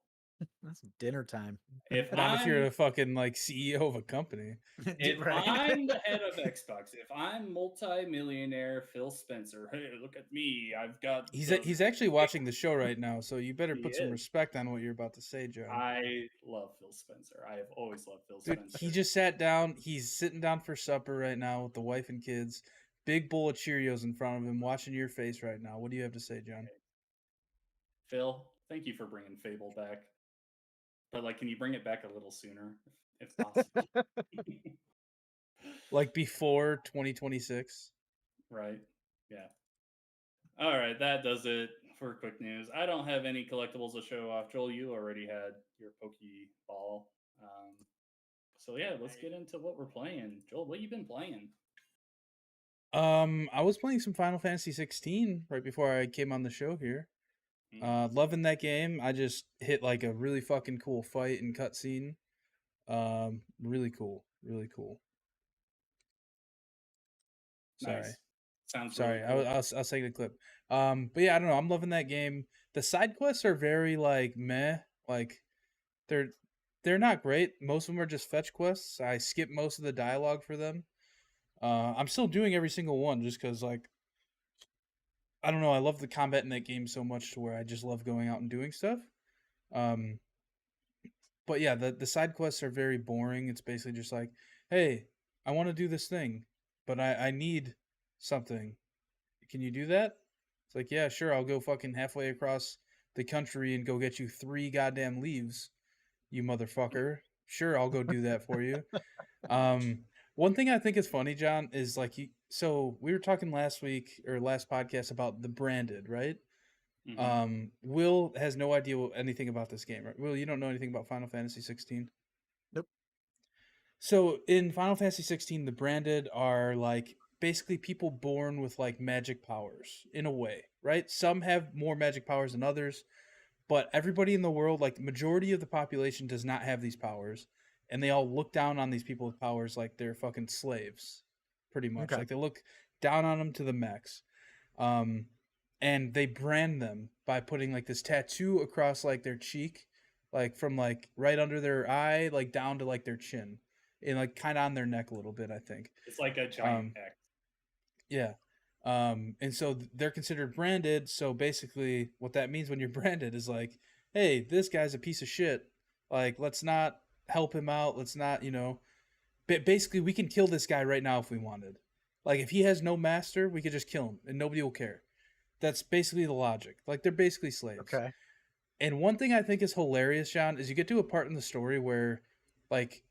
That's dinner time. If Not if you're I'm a fucking like CEO of a company. if Right. I'm the head of Xbox, if I'm multi-millionaire Phil Spencer, hey, look at me, I've got He's actually watching the show right now, so you better He put some is. respect on what you're about to say, John. I love Phil Spencer. I have always loved Phil Dude, Spencer. he just sat down. He's sitting down for supper right now with the wife and kids. Big bowl of Cheerios in front of him, watching your face right now. What do you have to say, John? Phil, thank you for bringing Fable back. But like, can you bring it back a little sooner, if possible? Like before 2026? Right? Yeah. All right, that does it for quick news. I don't have any collectibles to show off. Joel, you already had your Pokeball. So yeah, let's get into what we're playing. Joel, what you been playing? I was playing some Final Fantasy 16 right before I came on the show here. Mm. Loving that game. I just hit like a really fucking cool fight and cutscene. Really cool. Really cool. Sorry. Nice. Sounds Sorry, really cool. I'll take the clip. But yeah, I don't know. I'm loving that game. The side quests are very like meh. Like they're they're not great. Most of them are just fetch quests. I skip most of the dialogue for them. I'm still doing every single one just because like I don't know. I love the combat in that game so much to where I just love going out and doing stuff. Um, but yeah, the side quests are very boring. It's basically just like, hey, I want to do this thing, but I need something. Can you do that? It's like, yeah, sure. I'll go fucking halfway across the country and go get you 3 goddamn leaves, you motherfucker. Sure, I'll go do that for you. Um, one thing I think is funny, John, is like so we were talking last week or last podcast about the branded, right? Mhm. Will has no idea anything about this game, right? Will, you don't know anything about Final Fantasy 16? Nope. So in Final Fantasy 16, the branded are like basically people born with like magic powers in a way, right? Some have more magic powers than others, but everybody in the world, like the majority of the population, does not have these powers, and they all look down on these people with powers like they're fucking slaves, pretty much. Okay. Like they look down on them to the max. Um, and they brand them by putting like this tattoo across like their cheek, like from like right under their eye, like down to like their chin, and like kind of on their neck a little bit, I think. It's like a giant Um, X. yeah. And so they're considered branded. So basically, what that means when you're branded is like, hey, this guy's a piece of shit. Like, let's not help him out. Let's not, basically, we can kill this guy right now if we wanted. Like, if he has no master, we could just kill him and nobody will care. That's basically the logic. Like, they're basically slaves. Okay. And one thing I think is hilarious, John, is you get to a part in the story where, like,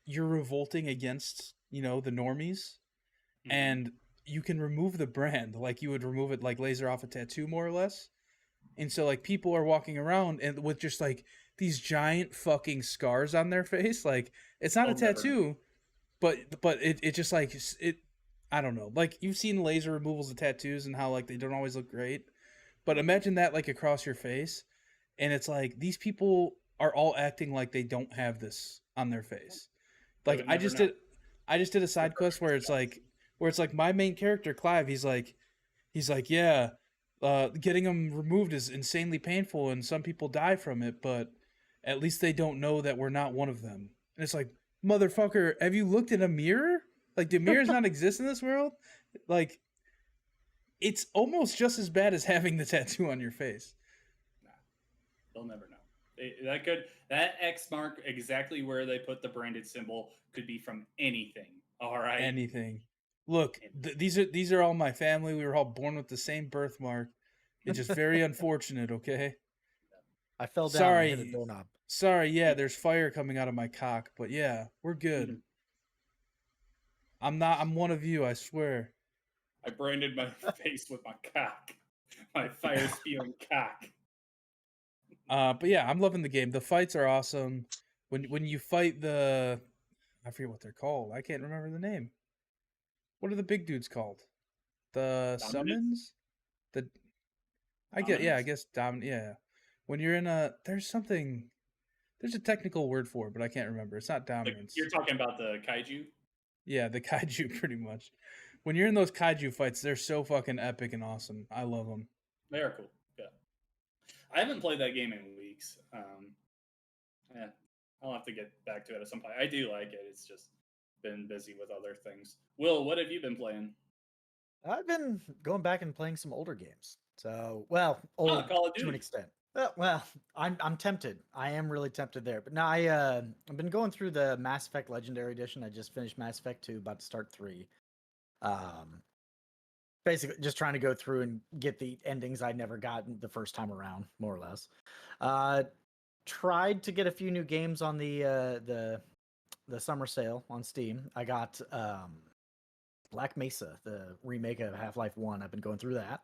you're revolting against, the normies, Mhm. and you can remove the brand like you would remove it like laser off a tattoo, more or less. And so, like, people are walking around and with just like these giant fucking scars on their face. Like, it's not a They'll never know. tattoo, but it just like it. I don't know. Like, you've seen laser removals of tattoos and how like they don't always look great. But imagine that like across your face, and it's like these people are all acting like they don't have this on their face. They Like would never know. I just did a side quest where it's like my main character Clive, he's like, yeah, getting them removed is insanely painful and some people die from it, but at least they don't know that we're not one of them. And it's like, motherfucker, have you looked in a mirror? Like, do mirrors not exist in this world? Like, it's almost just as bad as having the tattoo on your face. Nah, they'll never know. That X mark exactly where they put the branded symbol could be from anything. All right. Anything. Look, these are all my family. We were all born with the same birthmark. It's just very unfortunate, okay? I fell down and hit a Sorry. doorknob. Sorry, yeah, there's fire coming out of my cock, but yeah, we're good. I'm one of you, I swear. I branded my face with my cock, my fire spewing cock. But yeah, I'm loving the game. The fights are awesome. When you fight I forget what they're called. I can't remember the name. What are the big dudes called? The Dominance? summons? I Dominance? guess yeah. When you're in there's something There's a technical word for it, but I can't remember. It's not dominance. You're talking about the kaiju? Yeah, the kaiju, pretty much. When you're in those kaiju fights, they're so fucking epic and awesome. I love them. They are cool. Yeah. I haven't played that game in weeks. Yeah, I'll have to get back to it at some point. I do like it. It's just been busy with other things. Will, what have you been playing? I've been going back and playing some older games. So, well, old Call of to an Duty. extent. Well, I'm tempted. I am really tempted there. But no, I've been going through the Mass Effect Legendary Edition. I just finished Mass Effect 2, about to start 3. Basically just trying to go through and get the endings I never got the first time around, more or less. Tried to get a few new games on the summer sale on Steam. I got Black Mesa, the remake of Half-Life 1. I've been going through that.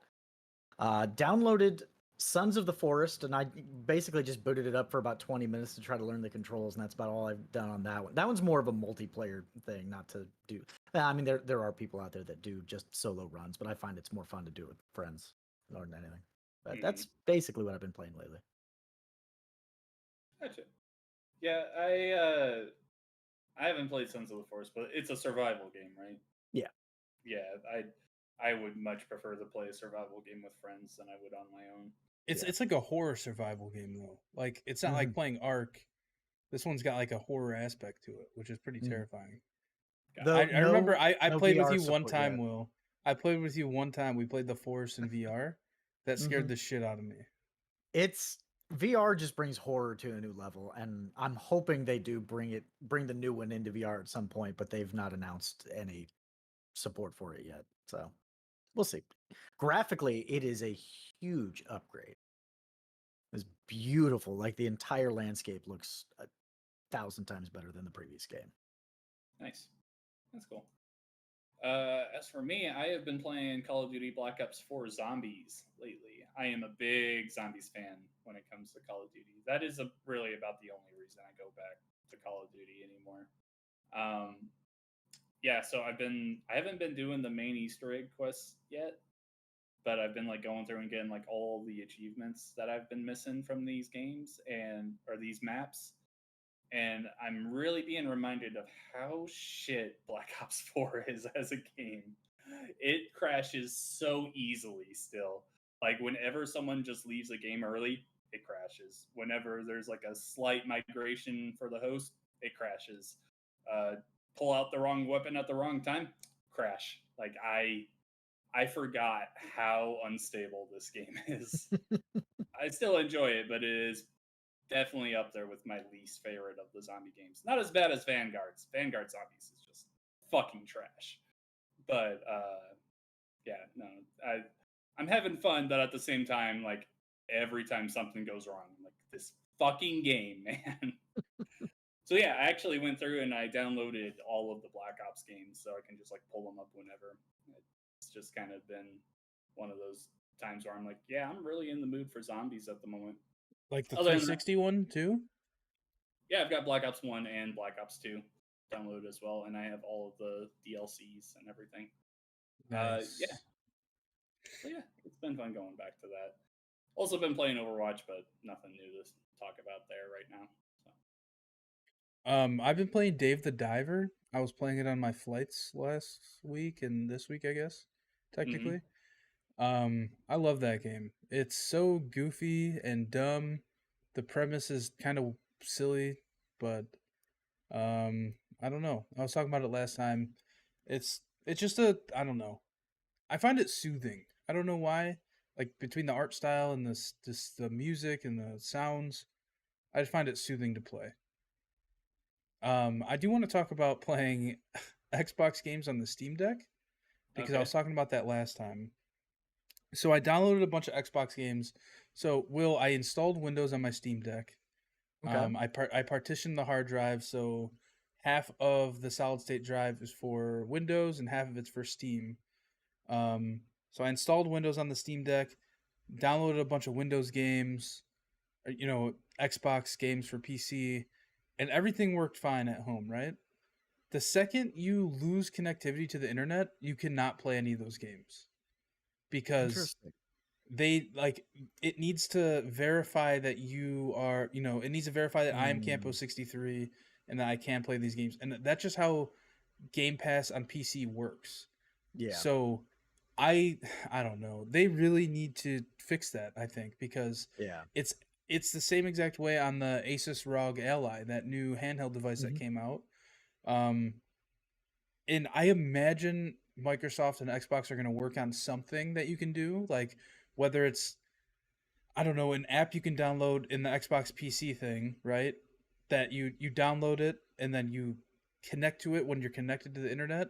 Downloaded Sons of the Forest, and I basically just booted it up for about 20 minutes to try to learn the controls, and that's about all I've done on that one. That one's more of a multiplayer thing, not to do. I mean, there are people out there that do just solo runs, but I find it's more fun to do with friends more than anything. But that's basically what I've been playing lately. Gotcha. Yeah, I haven't played Sons of the Forest, but it's a survival game, right? Yeah. Yeah, I would much prefer to play a survival game with friends than I would on my own. It's like a horror survival game though. Like it's not like playing Ark. This one's got like a horror aspect to it, which is pretty terrifying. I remember I played with you one time, yet. Will. I played with you one time. We played The Forest in VR. That scared the shit out of me. It's VR just brings horror to a new level, and I'm hoping they do bring the new one into VR at some point, but they've not announced any support for it yet. So we'll see. Graphically, it is a huge upgrade. It's beautiful. Like the entire landscape looks 1,000 times better than the previous game. Nice. That's cool. As for me, I have been playing Call of Duty Black Ops 4 Zombies lately. I am a big Zombies fan when it comes to Call of Duty. That is really about the only reason I go back to Call of Duty anymore. Yeah, so I haven't been doing the main Easter egg quests yet, but I've been like going through and getting like all the achievements that I've been missing from these games or these maps. And I'm really being reminded of how shit Black Ops 4 is as a game. It crashes so easily still. Like whenever someone just leaves a game early, it crashes. Whenever there's like a slight migration for the host, it crashes. Pull out the wrong weapon at the wrong time, crash. Like I forgot how unstable this game is. I still enjoy it, but it is definitely up there with my least favorite of the zombie games. Not as bad as Vanguard's. Vanguard Zombies is just fucking trash. But yeah, no, I'm having fun, but at the same time, like every time something goes wrong, I'm like, this fucking game, man. So yeah, I actually went through and I downloaded all of the Black Ops games so I can just like pull them up whenever. It's just kind of been one of those times where I'm like, yeah, I'm really in the mood for zombies at the moment. Like the 360 one too? Yeah, I've got Black Ops 1 and Black Ops 2 downloaded as well, and I have all of the DLCs and everything. Nice. Yeah. So yeah, it's been fun going back to that. Also been playing Overwatch, but nothing new to talk about there right now. So. I've been playing Dave the Diver. I was playing it on my flights last week and this week, I guess, technically. I love that game. It's so goofy and dumb. The premise is kind of silly, but I don't know. I was talking about it last time. It's just I don't know. I find it soothing. I don't know why. Like between the art style and the music and the sounds, I just find it soothing to play. I do want to talk about playing Xbox games on the Steam Deck because I was talking about that last time. So I downloaded a bunch of Xbox games. So I installed Windows on my Steam Deck. Okay. I partitioned the hard drive, so half of the solid state drive is for Windows and half of it's for Steam. So I installed Windows on the Steam Deck, downloaded a bunch of Windows games, Xbox games for PC, and everything worked fine at home, right? The second you lose connectivity to the internet, you cannot play any of those games. Because they like it needs to verify that you are, it needs to verify that I am Campo 63 and that I can play these games. And that's just how Game Pass on PC works. Yeah. So I I don't know. They really need to fix that, I think, because Yeah. it's the same exact way on the Asus ROG Ally, that new handheld device that came out. And I imagine Microsoft and Xbox are going to work on something that you can do, like whether it's, I don't know, an app you can download in the Xbox PC thing, right? That you download it and then you connect to it when you're connected to the internet,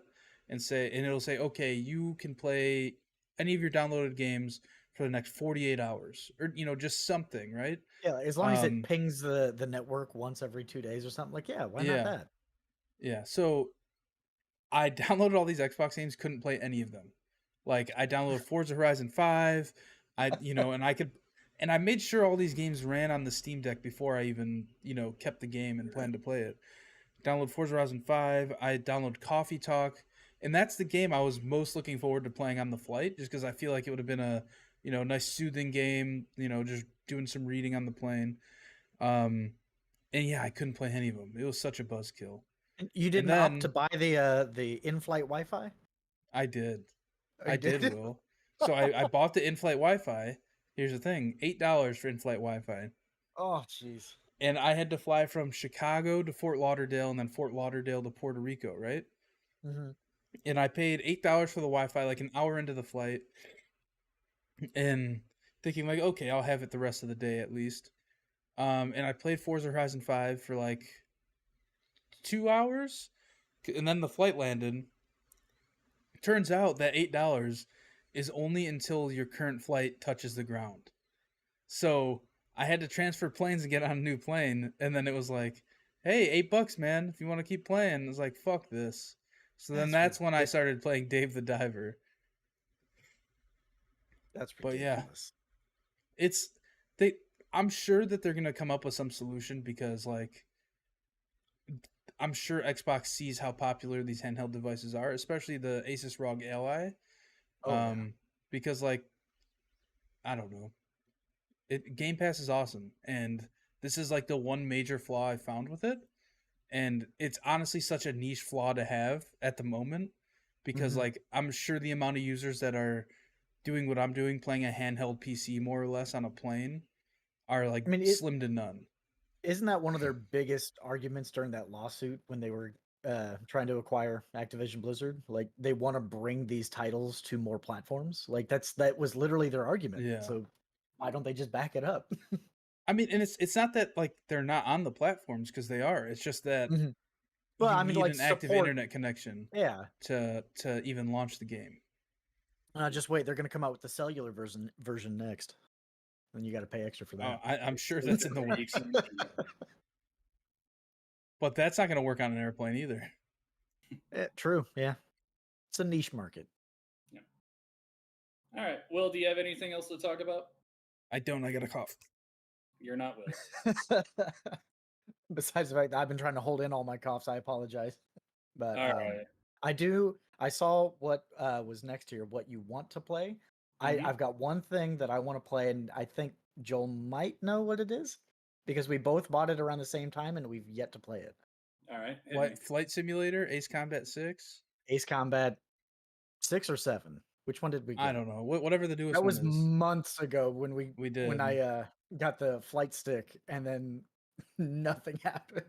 and it'll say, okay, you can play any of your downloaded games for the next 48 hours, or just something, right? Yeah, as long as it pings the network once every 2 days or something, like, yeah, why not that? Yeah. So I downloaded all these Xbox games, couldn't play any of them. Like I downloaded Forza Horizon 5, and I made sure all these games ran on the Steam Deck before I even, kept the game and planned to play it. Download Forza Horizon 5, I download Coffee Talk, and that's the game I was most looking forward to playing on the flight, just because I feel like it would have been a, nice soothing game, just doing some reading on the plane. And yeah, I couldn't play any of them. It was such a buzzkill. And you didn't opt to buy the in-flight Wi-Fi? I did. Oh, you did? Will. So I bought the in-flight Wi-Fi. Here's the thing: $8 for in-flight Wi-Fi. Oh, jeez. And I had to fly from Chicago to Fort Lauderdale, and then Fort Lauderdale to Puerto Rico, right? Mm-hmm. And I paid $8 for the Wi-Fi, like an hour into the flight, and thinking like, okay, I'll have it the rest of the day at least. And I played Forza Horizon 5 for like 2 hours, and then the flight landed. Turns out that $8 is only until your current flight touches the ground. So I had to transfer planes and get on a new plane, and then it was like, hey, $8, man, if you want to keep playing. I was like, fuck this. So then that's when I started playing Dave the Diver. That's But ridiculous. yeah, I'm sure that they're gonna come up with some solution, because like I'm sure Xbox sees how popular these handheld devices are, especially the Asus ROG Ally. Because like, I don't know, Game Pass is awesome, and this is like the one major flaw I found with it, and it's honestly such a niche flaw to have at the moment, because like I'm sure the amount of users that are doing what I'm doing, playing a handheld PC more or less on a plane, are like slim to none. Isn't that one of their biggest arguments during that lawsuit when they were trying to acquire Activision Blizzard? Like, they want to bring these titles to more platforms. Like, that was literally their argument. Yeah. So why don't they just back it up? I mean, and it's not that like they're not on the platforms, because they are. It's just that well, you I mean, need like, an active internet connection. Yeah. To even launch the game. Just wait, they're going to come out with the cellular version next. Then you got to pay extra for that. I'm sure that's in the works. But that's not going to work on an airplane either. True. Yeah. It's a niche market. Yeah. All right. Will, do you have anything else to talk about? I don't. I got a cough. You're not Will. Besides the fact that I've been trying to hold in all my coughs, I apologize. But all right. I saw what was next here, what you want to play. I've got one thing that I want to play, and I think Joel might know what it is, because we both bought it around the same time, and we've yet to play it. All right. Flight Simulator, Ace Combat 6? Ace Combat 6 or 7? Which one did we get? I don't know. Whatever the newest that one was is. Months ago when we did. When I got the flight stick, and then nothing happened.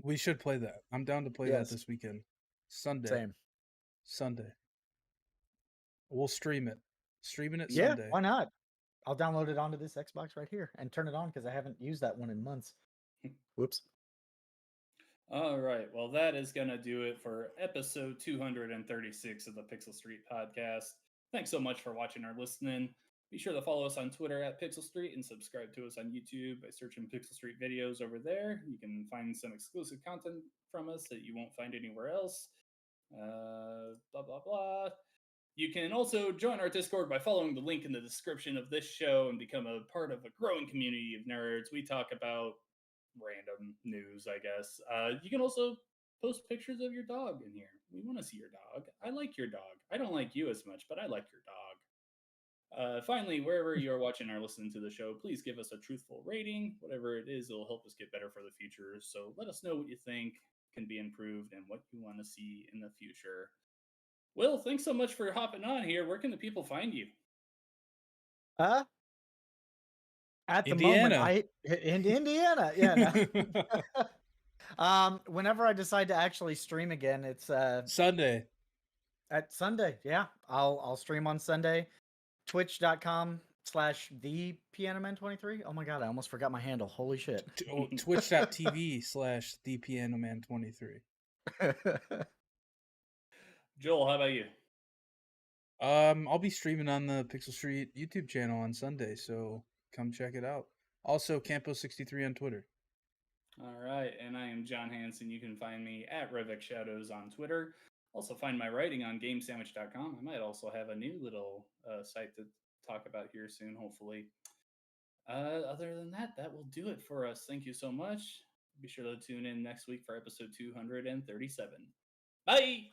We should play that. I'm down to play that this weekend. Sunday. Same. Sunday. We'll stream it. Streaming it yeah, Sunday. Why not? I'll download it onto this Xbox right here and turn it on, because I haven't used that one in months. Whoops. All right. Well, that is going to do it for episode 236 of the Pixel Street podcast. Thanks so much for watching or listening. Be sure to follow us on Twitter at Pixel Street, and subscribe to us on YouTube by searching Pixel Street videos over there. You can find some exclusive content from us that you won't find anywhere else. Blah, blah, blah. You can also join our Discord by following the link in the description of this show and become a part of a growing community of nerds. We talk about random news, I guess. You can also post pictures of your dog in here. We want to see your dog. I like your dog. I don't like you as much, but I like your dog. Finally, wherever you're watching or listening to the show, please give us a truthful rating. Whatever it is, it'll help us get better for the future. So let us know what you think can be improved and what you want to see in the future. Will, thanks so much for hopping on here. Where can the people find you? At the moment, Indiana. in Indiana. Yeah. No. Whenever I decide to actually stream again, it's Sunday. at Sunday. Yeah, I'll stream on Sunday. Twitch.com/thepianoman23. Oh my god, I almost forgot my handle. Holy shit. Twitch.tv/thepianoman23. Joel, how about you? I'll be streaming on the Pixel Street YouTube channel on Sunday, so come check it out. Also, Campo63 on Twitter. All right, and I am John Hansen. You can find me at Revek Shadows on Twitter. Also, find my writing on GameSandwich.com. I might also have a new little site to talk about here soon, hopefully. Other than that, that will do it for us. Thank you so much. Be sure to tune in next week for episode 237. Bye!